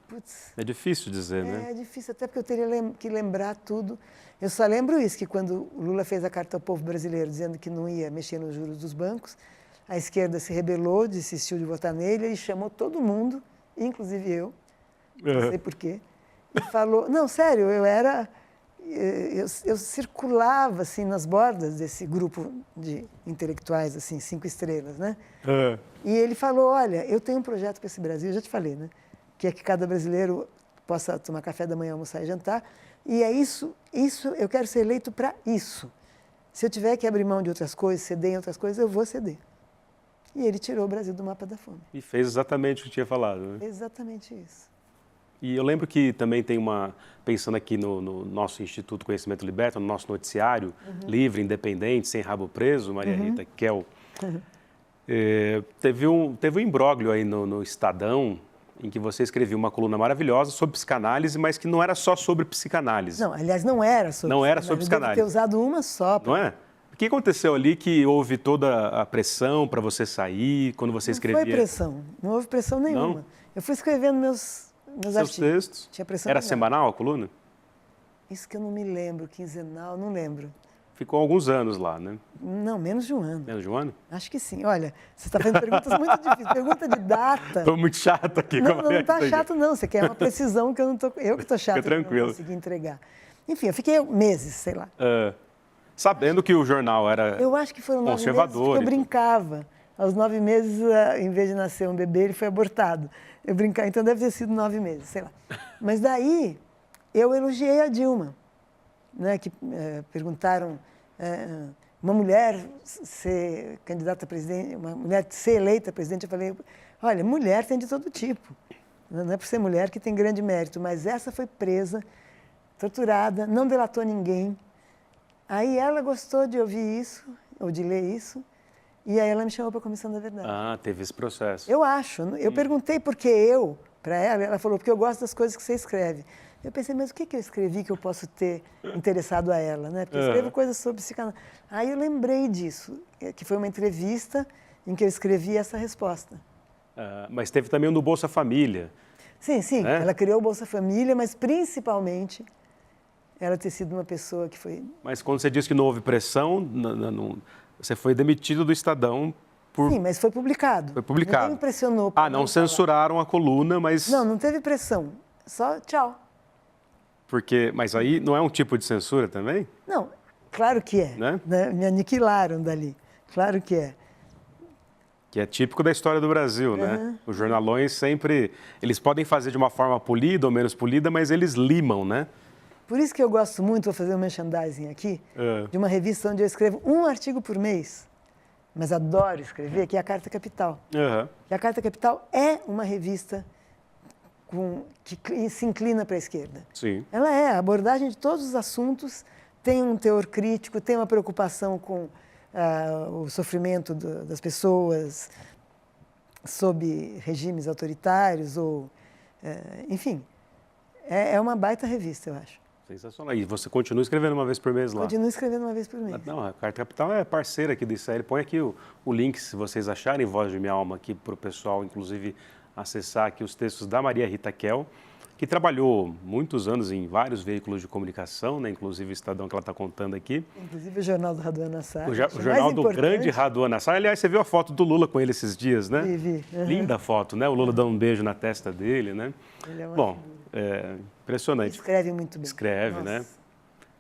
Putz, é difícil dizer, né? É difícil, até porque eu teria que lembrar tudo. Eu só lembro isso, que quando o Lula fez a carta ao povo brasileiro dizendo que não ia mexer nos juros dos bancos, a esquerda se rebelou, desistiu de votar nele e chamou todo mundo, inclusive eu, não sei porquê, e falou... Não, sério, eu circulava assim nas bordas desse grupo de intelectuais, assim, 5 estrelas, né? E ele falou, olha, eu tenho um projeto para esse Brasil, eu já te falei, né? Que é que cada brasileiro possa tomar café da manhã, almoçar e jantar. E é isso, eu quero ser eleito para isso. Se eu tiver que abrir mão de outras coisas, ceder em outras coisas, eu vou ceder. E ele tirou o Brasil do mapa da fome. E fez exatamente o que tinha falado, né? Exatamente isso. E eu lembro que também tem pensando aqui no nosso Instituto Conhecimento Liberta, no nosso noticiário, livre, independente, sem rabo preso, Maria Rita Kel, teve um imbróglio aí no Estadão, em que você escreveu uma coluna maravilhosa sobre psicanálise, mas que não era só sobre psicanálise. Não, aliás, não era sobre Não era sobre psicanálise. Eu devo ter usado uma só. Não é? O que aconteceu ali que houve toda a pressão para você sair, quando você escrevia? Não foi pressão, não houve pressão nenhuma. Não? Eu fui escrevendo meus Seus artigos. textos? Tinha pressão Era nenhuma. semanal a coluna? Isso que eu não me lembro, quinzenal, não lembro. Ficou alguns anos lá, né? Não, menos de um ano. Menos de um ano? Acho que sim. Olha, você está fazendo perguntas muito difíceis. Pergunta de data. Estou muito chato aqui. Não está chato, não. Você quer uma precisão que eu não estou... Eu que estou chato. Fica tranquilo. Que não consegui entregar. Enfim, eu fiquei meses, sei lá. Sabendo que o jornal era Eu acho que foram 9 meses conservador. porque eu brincava. Aos 9 meses, em vez de nascer um bebê, ele foi abortado. Eu brincava, então deve ter sido 9 meses, sei lá. Mas daí, eu elogiei a Dilma, né, que perguntaram... uma mulher ser candidata a presidente, uma mulher ser eleita presidente, eu falei, olha, mulher tem de todo tipo. Não é por ser mulher que tem grande mérito, mas essa foi presa, torturada, não delatou ninguém. Aí ela gostou de ouvir isso, ou de ler isso, e aí ela me chamou para a Comissão da Verdade. Ah, teve esse processo. Eu acho. Eu perguntei por que para ela falou, porque eu gosto das coisas que você escreve. Eu pensei, mas o que eu escrevi que eu posso ter interessado a ela, né? Porque eu escrevo coisas sobre psicanálise. Aí eu lembrei disso, que foi uma entrevista em que eu escrevi essa resposta. Mas teve também o do Bolsa Família. Sim, sim. Ela criou o Bolsa Família, mas principalmente ela ter sido uma pessoa que foi... Mas quando você disse que não houve pressão, você foi demitido do Estadão por... Sim, mas foi publicado. Foi publicado. Ninguém me pressionou. Não censuraram a coluna, mas... Não teve pressão. Só tchau. Mas aí não é um tipo de censura também? Não, claro que é. Né? Me aniquilaram dali. Claro que é. Que é típico da história do Brasil, né? Os jornalões sempre, eles podem fazer de uma forma polida ou menos polida, mas eles limam, né? Por isso que eu gosto muito, vou fazer um merchandising aqui, de uma revista onde eu escrevo um artigo por mês, mas adoro escrever, que é a Carta Capital. E a Carta Capital é uma revista que se inclina para a esquerda. Sim. Ela é a abordagem de todos os assuntos, tem um teor crítico, tem uma preocupação com o sofrimento das pessoas sob regimes autoritários, ou, enfim, é uma baita revista, eu acho. Sensacional. E você continua escrevendo uma vez por mês lá? Continuo escrevendo uma vez por mês. Não, a Carta Capital é parceira aqui do ICL. Põe aqui o link, se vocês acharem, Voz de Minha Alma, aqui para o pessoal, inclusive, acessar aqui os textos da Maria Rita Kell, que trabalhou muitos anos em vários veículos de comunicação, né? Inclusive o Estadão que ela está contando aqui. Inclusive o jornal do Raduan Nassar. O jornal do grande Raduan Nassar. Aliás, você viu a foto do Lula com ele esses dias, né? Vi. Linda foto, né? O Lula dando um beijo na testa dele, né? Ele é uma Bom, impressionante. Escreve muito bem. Escreve, Nossa. né?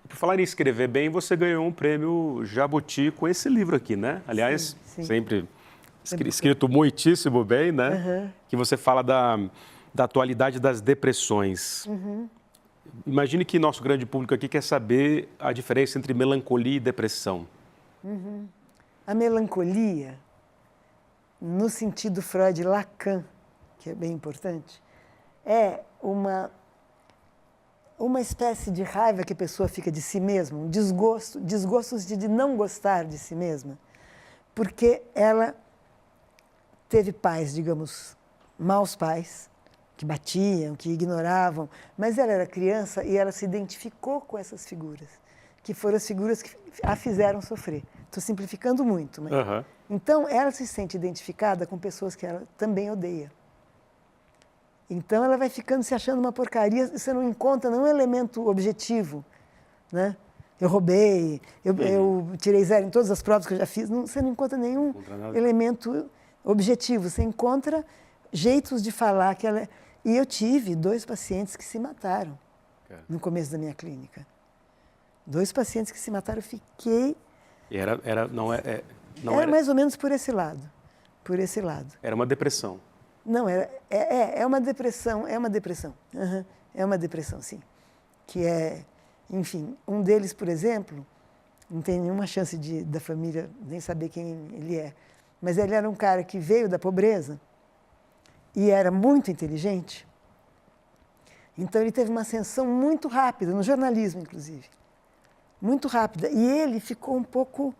Por falar em escrever bem, você ganhou um prêmio Jabuti com esse livro aqui, né? Aliás, sim. sempre escrito muitíssimo bem, né? Que você fala da atualidade das depressões. Imagine que nosso grande público aqui quer saber a diferença entre melancolia e depressão. A melancolia, no sentido Freud-Lacan, que é bem importante, é uma espécie de raiva que a pessoa fica de si mesma, um desgosto de não gostar de si mesma, porque ela teve pais, digamos, maus pais, que batiam, que ignoravam, mas ela era criança e ela se identificou com essas figuras, que foram as figuras que a fizeram sofrer. Estou simplificando muito, mas... Então, ela se sente identificada com pessoas que ela também odeia. Então, ela vai ficando se achando uma porcaria, você não encontra nenhum elemento objetivo, né? Eu roubei, eu tirei 0 em todas as provas que eu já fiz, você não encontra nenhum elemento objetivo, você encontra jeitos de falar que ela... E eu tive 2 pacientes que se mataram no começo da minha clínica. 2 pacientes que se mataram, eu fiquei... E era mais ou menos por esse lado. Era uma depressão. Não, é uma depressão, é uma depressão. É uma depressão, sim. Que é, enfim, um deles, por exemplo, não tem nenhuma chance da família nem saber quem ele é, mas ele era um cara que veio da pobreza e era muito inteligente. Então, ele teve uma ascensão muito rápida, no jornalismo, inclusive. Muito rápida. E ele ficou um pouco...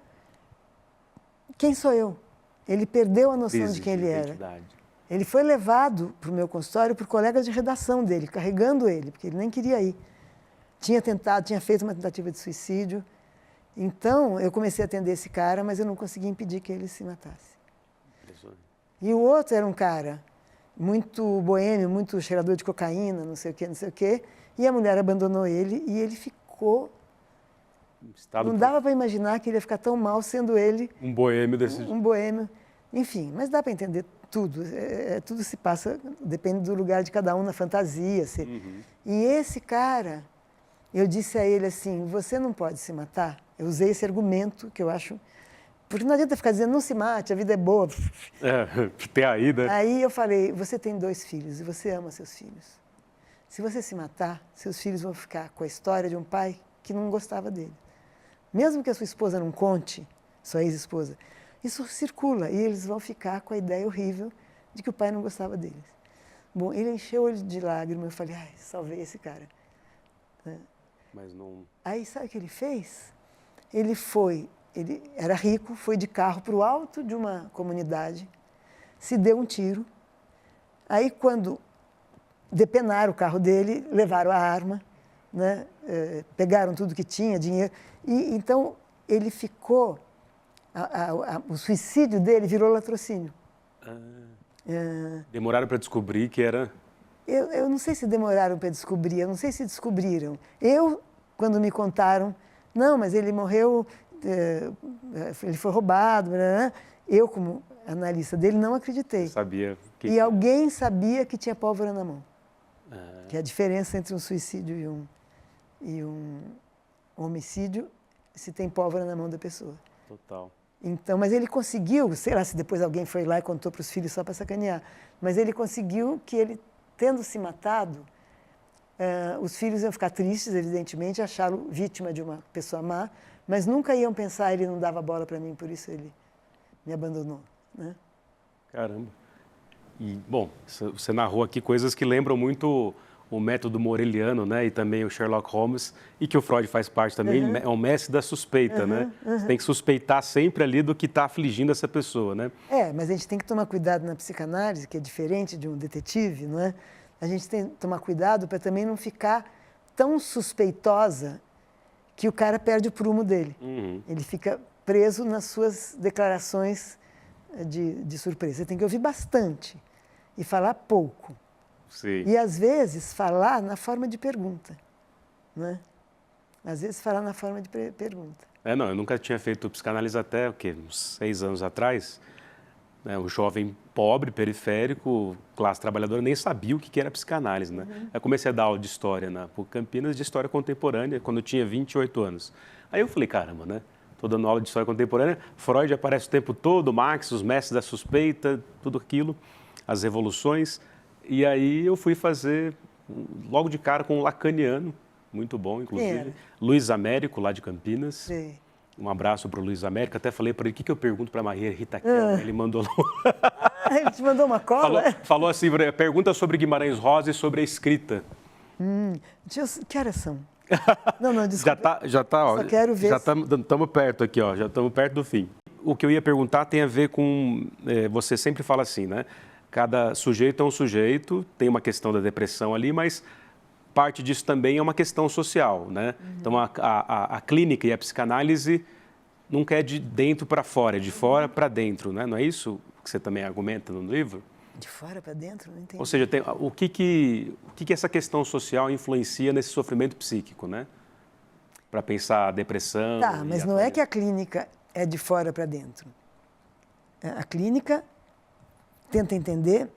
Quem sou eu? Ele perdeu a noção de quem ele era. Ele foi levado para o meu consultório por colegas de redação dele, carregando ele, porque ele nem queria ir. Tinha feito uma tentativa de suicídio. Então, eu comecei a atender esse cara, mas eu não conseguia impedir que ele se matasse. E o outro era um cara muito boêmio, muito cheirador de cocaína, não sei o quê, e a mulher abandonou ele e ele ficou... Não dava para imaginar que ele ia ficar tão mal sendo ele... Um boêmio desse jeito. Um boêmio. Enfim, mas dá para entender tudo. Tudo se passa, depende do lugar de cada um na fantasia. E esse cara, eu disse a ele assim, você não pode se matar. Eu usei esse argumento que eu acho... Porque não adianta ficar dizendo, não se mate, a vida é boa. Tem aí, né? Aí eu falei, você tem 2 filhos e você ama seus filhos. Se você se matar, seus filhos vão ficar com a história de um pai que não gostava dele. Mesmo que a sua esposa não conte, sua ex-esposa, isso circula e eles vão ficar com a ideia horrível de que o pai não gostava deles. Bom, ele encheu o olho de lágrimas, eu falei, salvei esse cara. Mas não... Aí, sabe o que ele fez? Ele era rico, foi de carro para o alto de uma comunidade, se deu um tiro. Aí, quando depenaram o carro dele, levaram a arma, né? Pegaram tudo que tinha, dinheiro. E, então, ele ficou... o suicídio dele virou latrocínio. Demoraram para descobrir que era... Eu não sei se demoraram para descobrir, eu não sei se descobriram. Quando me contaram, não, mas ele morreu... ele foi roubado, eu, como analista dele, não acreditei. Sabia que... E alguém sabia que tinha pólvora na mão. Que é a diferença entre um suicídio e um homicídio, se tem pólvora na mão da pessoa. Total. Então, mas ele conseguiu, sei lá se depois alguém foi lá e contou para os filhos só para sacanear, mas ele conseguiu que ele, tendo se matado, os filhos iam ficar tristes, evidentemente, achá-lo vítima de uma pessoa má, mas nunca iam pensar, ele não dava bola para mim, por isso ele me abandonou, né? Caramba. E, bom, você narrou aqui coisas que lembram muito o método moreliano, né? E também o Sherlock Holmes, e que o Freud faz parte também, é um mestre da suspeita, né? Você tem que suspeitar sempre ali do que está afligindo essa pessoa, né? Mas a gente tem que tomar cuidado na psicanálise, que é diferente de um detetive, não é? A gente tem que tomar cuidado para também não ficar tão suspeitosa que o cara perde o prumo dele. Ele fica preso nas suas declarações de surpresa. Você tem que ouvir bastante e falar pouco. Sim. E, às vezes, falar na forma de pergunta, né? Às vezes, falar na forma de pergunta. Não, eu nunca tinha feito psicanálise até, uns 6 anos atrás. Um jovem pobre, periférico, classe trabalhadora, nem sabia o que era psicanálise, né? Aí comecei a dar aula de história na PUC Campinas, de história contemporânea, quando eu tinha 28 anos. Aí eu falei, caramba, né? Estou dando aula de história contemporânea, Freud aparece o tempo todo, Marx, os mestres da suspeita, tudo aquilo, as revoluções. E aí eu fui fazer, logo de cara, com um lacaniano, muito bom, inclusive, Luiz Américo, lá de Campinas. Sim. Um abraço para o Luiz Américo. Até falei para ele, o que eu pergunto para a Maria Rita Kel? Ele mandou... Ele te mandou uma cola? Falou assim, pergunta sobre Guimarães Rosa e sobre a escrita. Que horas são? Não, desculpa. Já tá, ó. Só quero ver. Já estamos perto aqui, ó. Já estamos perto do fim. O que eu ia perguntar tem a ver com... você sempre fala assim, né? Cada sujeito é um sujeito, tem uma questão da depressão ali, mas parte disso também é uma questão social, né? Então, a clínica e a psicanálise nunca é de dentro para fora, é de fora para dentro, né? Não é isso que você também argumenta no livro? De fora para dentro? Não entendi. Ou seja, o que essa questão social influencia nesse sofrimento psíquico, né? Para pensar a depressão... Tá, mas não é que a clínica é de fora para dentro. A clínica tenta entender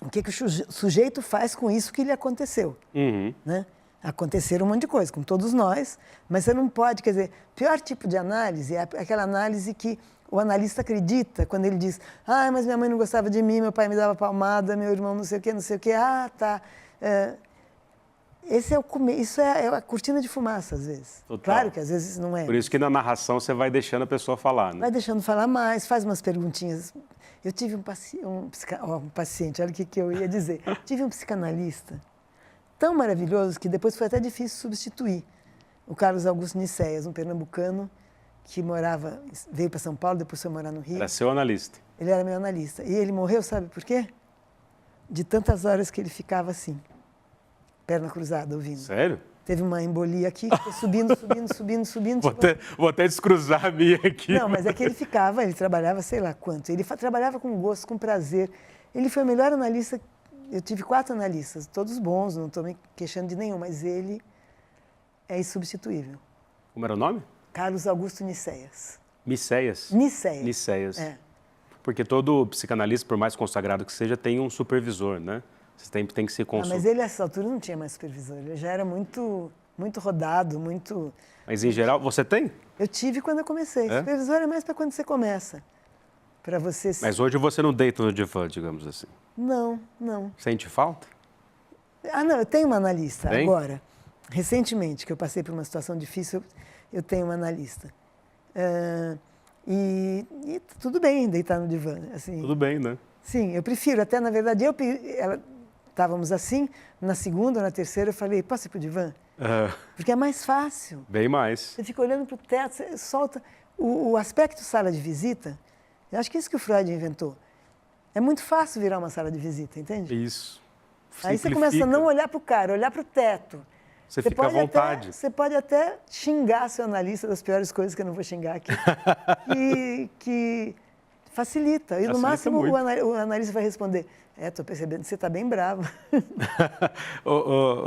o que o sujeito faz com isso que lhe aconteceu. Né? Aconteceram um monte de coisa, com todos nós, mas você não pode, quer dizer, o pior tipo de análise é aquela análise que o analista acredita quando ele diz, mas minha mãe não gostava de mim, meu pai me dava palmada, meu irmão não sei o quê, tá. Isso é a cortina de fumaça, às vezes. Total. Claro que às vezes não é. Por isso que na narração você vai deixando a pessoa falar, né? Vai deixando falar mais, faz umas perguntinhas. Eu tive um paciente, olha o que eu ia dizer. Tive um psicanalista tão maravilhoso que depois foi até difícil substituir. O Carlos Augusto Nicéias, um pernambucano que veio para São Paulo, depois foi morar no Rio. Era seu analista. Ele era meu analista. E ele morreu, sabe por quê? De tantas horas que ele ficava assim, perna cruzada, ouvindo. Sério? Teve uma embolia aqui, que foi subindo. Vou até descruzar a minha aqui. Não, mas é que ele trabalhava sei lá quanto. Ele trabalhava com gosto, com prazer. Ele foi o melhor analista. Eu tive 4 analistas, todos bons, não estou me queixando de nenhum, mas ele é insubstituível. Como era o nome? Carlos Augusto Nicéias. Nicéias? Nicéias. É. Porque todo psicanalista, por mais consagrado que seja, tem um supervisor, né? Você tem que se consultar. Mas ele, a essa altura, não tinha mais supervisor. Ele já era muito rodado, muito... Mas, em geral, você tem? Eu tive quando eu comecei. Supervisor é mais para quando você começa. Para você... Mas hoje você não deita no divã, digamos assim? Não. Sente falta? Não, eu tenho uma analista tem? agora. Recentemente, que eu passei por uma situação difícil, eu tenho uma analista. E tudo bem deitar no divã. Assim, tudo bem, né? Sim, eu prefiro. Até, na verdade, estávamos assim, na segunda ou na terceira, eu falei, posso ir para o divã? Porque é mais fácil. Bem mais. Você fica olhando para o teto, você solta... O aspecto sala de visita, eu acho que é isso que o Freud inventou. É muito fácil virar uma sala de visita, entende? Isso. Aí você começa a não olhar para o cara, olhar para o teto. Você fica à vontade. Você pode até xingar seu analista das piores coisas que eu não vou xingar aqui. que facilita. E no máximo o analista vai responder, estou percebendo que você está bem bravo.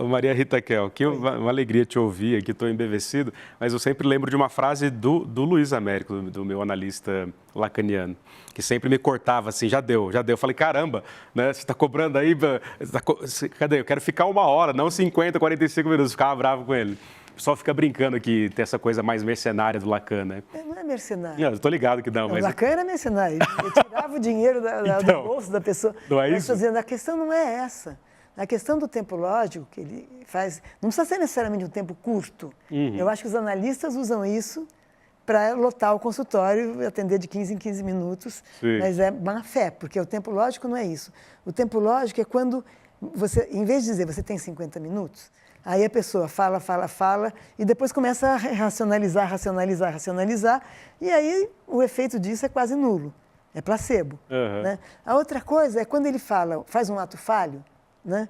Maria Rita Kel, que uma alegria te ouvir aqui, estou embevecido, mas eu sempre lembro de uma frase do Luiz Américo, do meu analista lacaniano, que sempre me cortava assim, já deu. Eu falei, caramba, né, você está cobrando aí, cadê? Eu quero ficar 1 hora, não 50, 45 minutos, ficava bravo com ele. pessoal fica brincando que tem essa coisa mais mercenária do Lacan, né? Não é mercenário. Não, eu tô ligado que não, mas... O Lacan era mercenário, ele tirava o dinheiro Então, do bolso da pessoa. não é Mas isso? estou dizendo, a questão não é essa. A questão do tempo lógico que ele faz, não precisa ser necessariamente um tempo curto. Eu acho que os analistas usam isso para lotar o consultório e atender de 15 em 15 minutos, Sim. mas é má fé, porque o tempo lógico não é isso. O tempo lógico é quando você, em vez de dizer você tem 50 minutos, aí a pessoa fala, e depois começa a racionalizar, e aí o efeito disso é quase nulo, é placebo. Né? A outra coisa é quando ele faz um ato falho, né?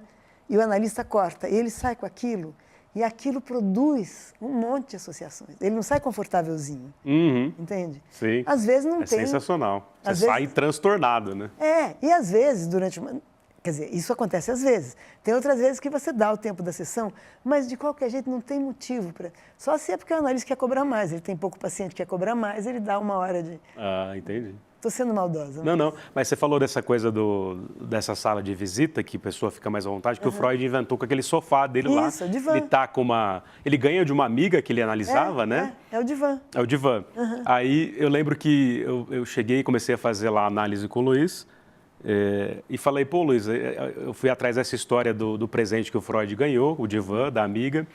E o analista corta, e ele sai com aquilo, e aquilo produz um monte de associações. Ele não sai confortávelzinho, entende? Sim. Às vezes não tem. É sensacional. Você Às sai vezes... transtornado, né? E às vezes, durante uma... Quer dizer, isso acontece às vezes. Tem outras vezes que você dá o tempo da sessão, mas de qualquer jeito não tem motivo para... Só se é porque o analista quer cobrar mais, ele tem pouco paciente que quer cobrar mais, ele dá uma hora de... Ah, entendi. Estou sendo maldosa. Não, mas você falou dessa coisa dessa sala de visita, que a pessoa fica mais à vontade, que o Freud inventou com aquele sofá dele lá. Isso, o divã. Ele tá com uma... Ele ganha de uma amiga que ele analisava, né? É o divã. É o divã. Aí eu lembro que eu cheguei e comecei a fazer lá a análise com o Luiz, e falei, pô, Luiz, eu fui atrás dessa história do presente que o Freud ganhou, o divã, da amiga,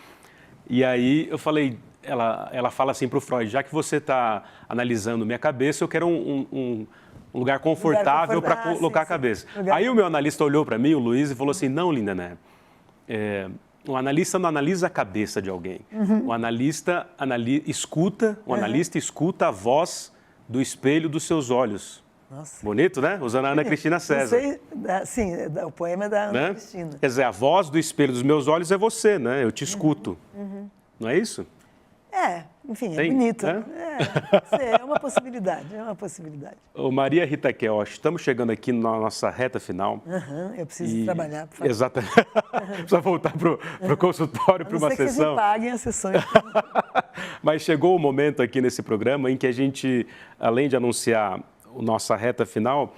e aí eu falei... Ela fala assim para o Freud, já que você está analisando minha cabeça, eu quero um lugar confortável para colocar a cabeça. Aí o meu analista olhou para mim, o Luiz, e falou assim, não, linda, né? O analista não analisa a cabeça de alguém. O analista escuta a voz do espelho dos seus olhos. Nossa. Bonito, né? Usando a Ana Cristina César. Sim, o poema é da Ana Cristina. Quer dizer, a voz do espelho dos meus olhos é você, né? Eu te escuto. Não é isso? Enfim, Tem, é bonito. né? É uma possibilidade, Ô, Maria Rita Kel, estamos chegando aqui na nossa reta final. Eu preciso trabalhar, por favor. Exatamente. Precisa voltar para o consultório, para uma sessão. Que vocês me paguem as sessões. Mas chegou o momento aqui nesse programa em que a gente, além de anunciar a nossa reta final,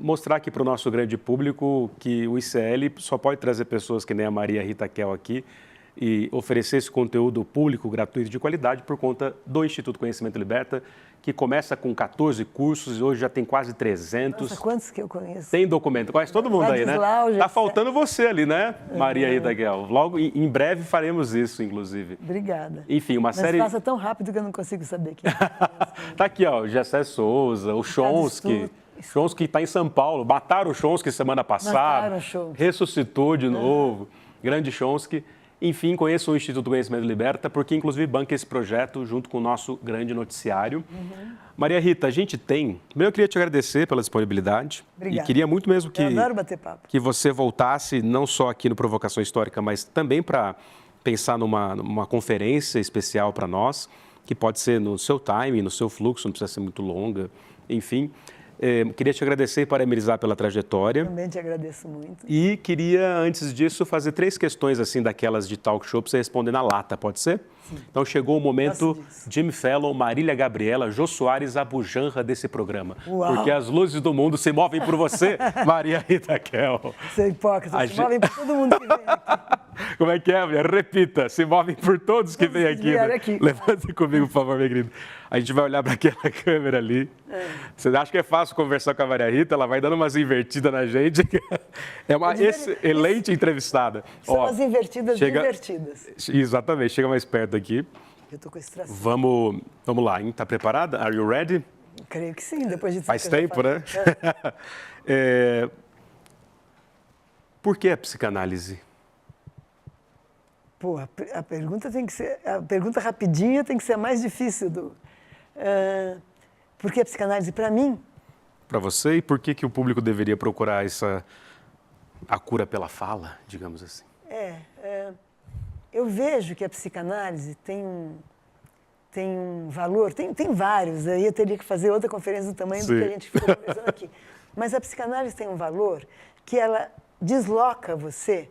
mostrar aqui para o nosso grande público que o ICL só pode trazer pessoas que nem a Maria Rita Kel aqui, e oferecer esse conteúdo público, gratuito, de qualidade, por conta do Instituto Conhecimento Liberta, que começa com 14 cursos e hoje já tem quase 300. Nossa, quantos que eu conheço? Tem documento, conhece todo mundo aí, né? Tá faltando você ali, né, Maria Rita Kel? Logo, em breve, faremos isso, inclusive. Obrigada. Enfim, uma série... Mas passa tão rápido que eu não consigo saber quem é. Tá aqui, ó, o Gessé Souza, o Chomsky. Chomsky está em São Paulo. Mataram o Chomsky semana passada. Ressuscitou de novo. Grande Chomsky. Enfim, conheça o Instituto Conhecimento Liberta, porque inclusive banca esse projeto junto com o nosso grande noticiário. Maria Rita, a gente tem... Primeiro, eu queria te agradecer pela disponibilidade. Obrigada. E queria muito mesmo que... Eu adoro bater papo. Que você voltasse, não só aqui no Provocação Histórica, mas também para pensar numa conferência especial para nós, que pode ser no seu time, no seu fluxo, não precisa ser muito longa, enfim... queria te agradecer e parabenizar pela trajetória. Também te agradeço muito. E queria, antes disso, fazer 3 questões assim daquelas de talk show para você responder na lata, pode ser? Sim. Então chegou o momento Jimmy Fallon, Marília Gabriela, Jô Soares, a bujanra desse programa. Uau. Porque as luzes do mundo se movem por você, Maria Rita Kel. Você é hipócrita, se movem por todo mundo que vem aqui. Como é que é, mulher? Repita, se movem por todos que vêm aqui. Né? Aqui. Levante comigo, por favor, minha querida. A gente vai olhar para aquela câmera ali. Você acha que é fácil conversar com a Maria Rita? Ela vai dando umas invertidas na gente. É uma excelente entrevistada. São as invertidas divertidas. Exatamente. Chega mais perto aqui. Eu estou com esse tracinho. Vamos lá, hein? Tá preparada? Are you ready? Creio que sim, depois de... Faz tempo, né? Por que a psicanálise? Pô, a pergunta tem que ser... A pergunta rapidinha tem que ser a mais difícil por que a psicanálise para mim? Para você, e por que o público deveria procurar a cura pela fala, digamos assim? Eu vejo que a psicanálise tem um valor, tem vários, aí eu teria que fazer outra conferência do tamanho do que a gente ficou conversando aqui. Mas a psicanálise tem um valor que ela desloca você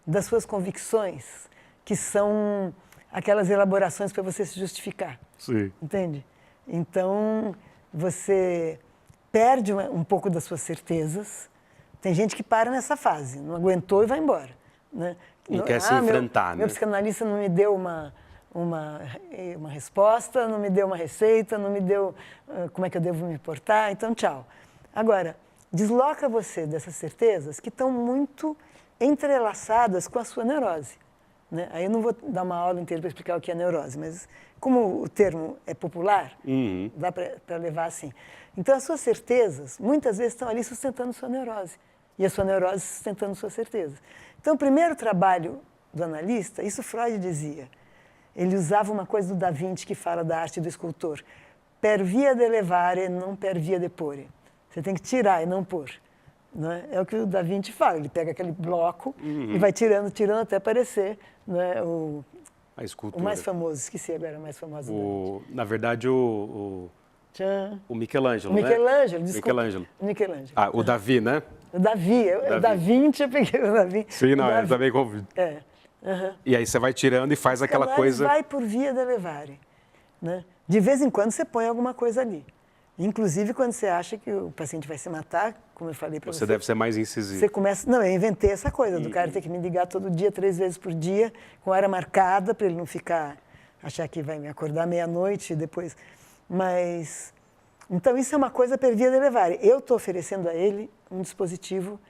das suas convicções, que são aquelas elaborações para você se justificar. Sim. Entende? Então, você perde um pouco das suas certezas. Tem gente que para nessa fase, não aguentou e vai embora. Né? Não quer se enfrentar, né? Meu psicanalista não me deu uma resposta, não me deu uma receita, não me deu como é que eu devo me portar, então tchau. Agora, desloca você dessas certezas que estão muito entrelaçadas com a sua neurose. Né? Aí eu não vou dar uma aula inteira para explicar o que é neurose, mas como o termo é popular, dá para levar assim. Então, as suas certezas, muitas vezes, estão ali sustentando sua neurose. E a sua neurose sustentando suas certezas. Então, o primeiro trabalho do analista, isso Freud dizia, ele usava uma coisa do Da Vinci que fala da arte do escultor. Per via de levare, non per via de porre. Você tem que tirar e não pôr. Né? É o que o Da Vinci fala, ele pega aquele bloco e vai tirando, tirando até aparecer, né, a escultura. O mais famoso, esqueci agora o mais famoso. Na verdade, o Michelangelo, né? Michelangelo, desculpa. Michelangelo. Ah, o Davi, né? O Davi. O Da Vinci, eu peguei o Davi. Sim, não, eu também convido. E aí você vai tirando e faz aquela coisa... vai por via de levare. Né? De vez em quando você põe alguma coisa ali. Inclusive quando você acha que o paciente vai se matar, como eu falei para você. Você deve ser mais incisivo. Você começa... Não, eu inventei essa coisa do cara ter que me ligar todo dia, 3 vezes por dia, com hora marcada, para ele não achar que vai me acordar meia-noite e depois... Mas... Então isso é uma coisa per via de levare. Eu estou oferecendo a ele um dispositivo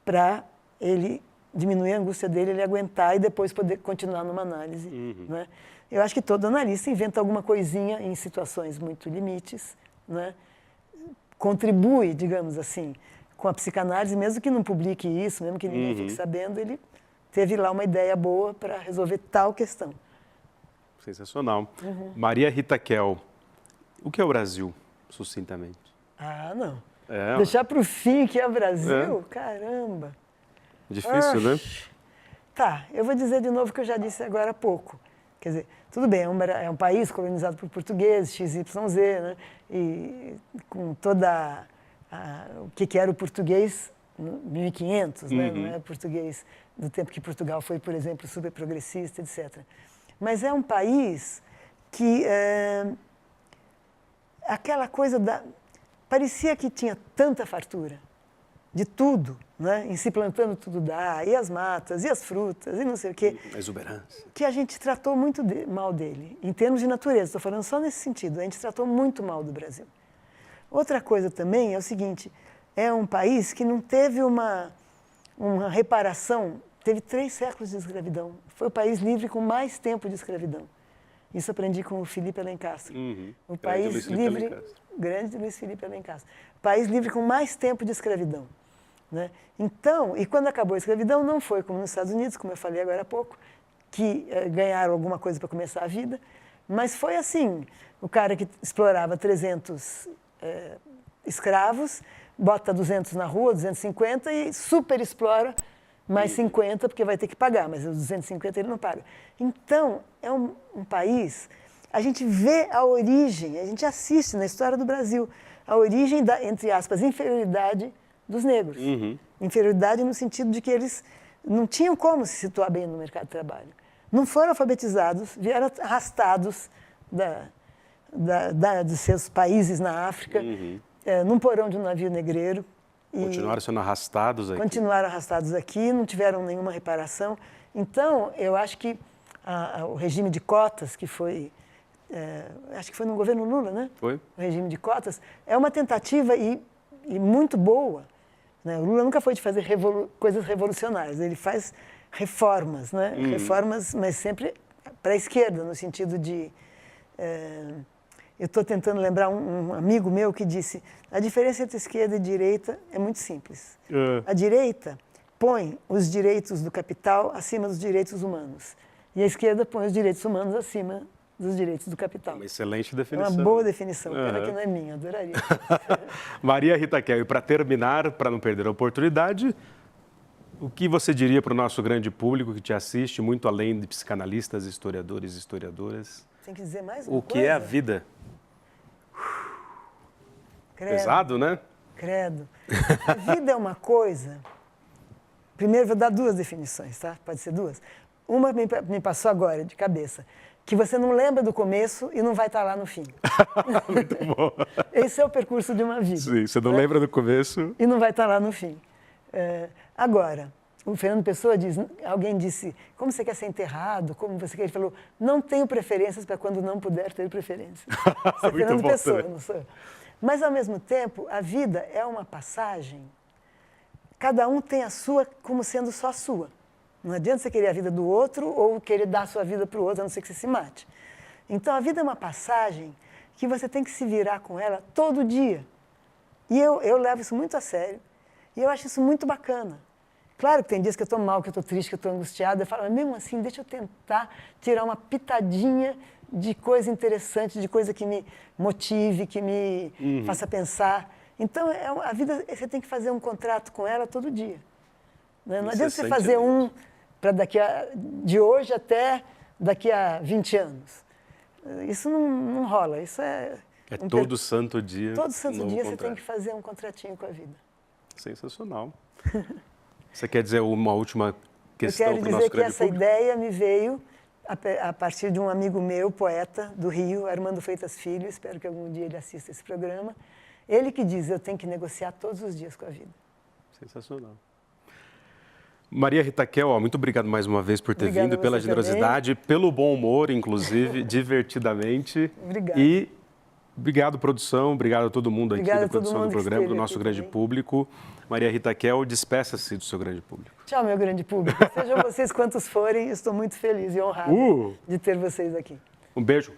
para ele diminuir a angústia dele, ele aguentar e depois poder continuar numa análise. Né? Eu acho que todo analista inventa alguma coisinha em situações muito limites, né? Contribui, digamos assim, com a psicanálise, mesmo que não publique isso, mesmo que ninguém fique sabendo, ele teve lá uma ideia boa para resolver tal questão. Sensacional. Maria Rita Kell, o que é o Brasil, sucintamente? Ah, não. Deixar para o fim que é o Brasil? Caramba. Difícil, né? Tá, eu vou dizer de novo o que eu já disse agora há pouco. Quer dizer, tudo bem, é um país colonizado por portugueses, XYZ, né? E com toda o que era o português 1500, né? Não é português do tempo que Portugal foi, por exemplo, super progressista, etc. Mas é um país que aquela coisa parecia que tinha tanta fartura de tudo, né? Em se plantando tudo dá, e as matas, e as frutas, e não sei o quê. A exuberância. Que a gente tratou muito mal dele, em termos de natureza, estou falando só nesse sentido, a gente tratou muito mal do Brasil. Outra coisa também é o seguinte, é um país que não teve uma reparação, teve 3 séculos de escravidão, foi o país livre com mais tempo de escravidão. Isso aprendi com o Felipe Alencastre. O país livre, grande Luiz Felipe Alencastre. País livre com mais tempo de escravidão. Né? Então, e quando acabou a escravidão, não foi como nos Estados Unidos, como eu falei agora há pouco, que ganharam alguma coisa para começar a vida, mas foi assim, o cara que explorava 300 escravos, bota 200 na rua, 250 e super explora mais 50 porque vai ter que pagar, mas os 250 ele não paga. Então, é um país, a gente vê a origem, a gente assiste na história do Brasil, a origem da, entre aspas, inferioridade dos negros. Inferioridade no sentido de que eles não tinham como se situar bem no mercado de trabalho. Não foram alfabetizados, vieram arrastados de seus países na África, num porão de um navio negreiro. Continuaram sendo arrastados aqui. Continuaram arrastados aqui, não tiveram nenhuma reparação. Então, eu acho que o regime de cotas, que foi... acho que foi no governo Lula, né? Foi. O regime de cotas é uma tentativa e muito boa. Né? O Lula nunca foi de fazer coisas revolucionárias, ele faz reformas, né? Reformas, mas sempre para a esquerda, no sentido de... eu estou tentando lembrar um amigo meu que disse, a diferença entre esquerda e direita é muito simples. A direita põe os direitos do capital acima dos direitos humanos. E a esquerda põe os direitos humanos acima dos direitos do capital. Uma excelente definição. Uma boa definição, pena que não é minha, adoraria. Maria Rita Kell, e para terminar, para não perder a oportunidade, o que você diria para o nosso grande público que te assiste, muito além de psicanalistas, historiadores e historiadoras? Tem que dizer mais uma coisa. O que é a vida? Credo. Pesado, né? Credo. A vida é uma coisa... Primeiro, vou dar 2 definições, tá? Pode ser 2. Uma me passou agora, de cabeça. Que você não lembra do começo e não vai estar lá no fim. Muito bom. Esse é o percurso de uma vida. Sim, você não lembra do começo. E não vai estar lá no fim. Agora, O Fernando Pessoa diz, alguém disse, como você quer ser enterrado? Como você quer? Ele falou, não tenho preferências para quando não puder ter preferências. Isso é Fernando Pessoa, também. Não sou eu. Mas, ao mesmo tempo, a vida é uma passagem. Cada um tem a sua como sendo só a sua. Não adianta você querer a vida do outro ou querer dar a sua vida para o outro, a não ser que você se mate. Então, a vida é uma passagem que você tem que se virar com ela todo dia. E eu levo isso muito a sério. E eu acho isso muito bacana. Claro que tem dias que eu estou mal, que eu estou triste, que eu estou angustiada. Eu falo, mas mesmo assim, deixa eu tentar tirar uma pitadinha de coisa interessante, de coisa que me motive, que me faça pensar. Então, a vida, você tem que fazer um contrato com ela todo dia. Né? Não adianta você fazer um para de hoje até daqui a 20 anos. Isso não rola. Isso é todo santo dia. Todo santo dia você tem que fazer um contratinho com a vida. Sensacional. Você quer dizer uma última questão para o nosso grande público? Eu quero dizer que essa ideia me veio a partir de um amigo meu, poeta do Rio, Armando Freitas Filho, espero que algum dia ele assista esse programa. Ele que diz, eu tenho que negociar todos os dias com a vida. Sensacional. Maria Rita Kel, muito obrigado mais uma vez por ter vindo, pela generosidade, pelo bom humor, inclusive, divertidamente. Obrigada. E obrigado, produção, obrigado a todo mundo aqui da produção do programa, do nosso grande público. Maria Rita Kel, despeça-se do seu grande público. Tchau, meu grande público. Sejam vocês quantos forem, estou muito feliz e honrado de ter vocês aqui. Um beijo,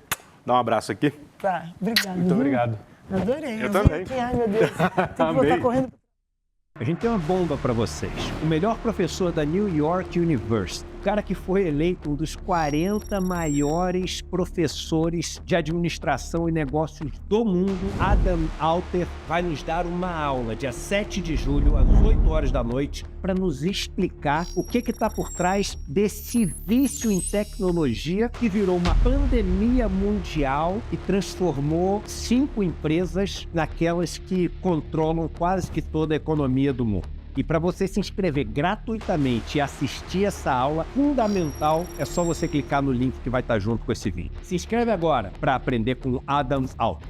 dá um abraço aqui. Tá, obrigado. Muito obrigado. Adorei. Eu também. Aqui, ai, meu Deus, tem que voltar correndo. A gente tem uma bomba para vocês. O melhor professor da New York University, o cara que foi eleito um dos 40 maiores professores de administração e negócios do mundo, Adam Alter, vai nos dar uma aula dia 7 de julho, às 8 horas da noite, para nos explicar o que está por trás desse vício em tecnologia que virou uma pandemia mundial e transformou 5 empresas naquelas que controlam quase que toda a economia do mundo. E para você se inscrever gratuitamente e assistir essa aula fundamental, é só você clicar no link que vai estar junto com esse vídeo. Se inscreve agora para aprender com Adam Alter.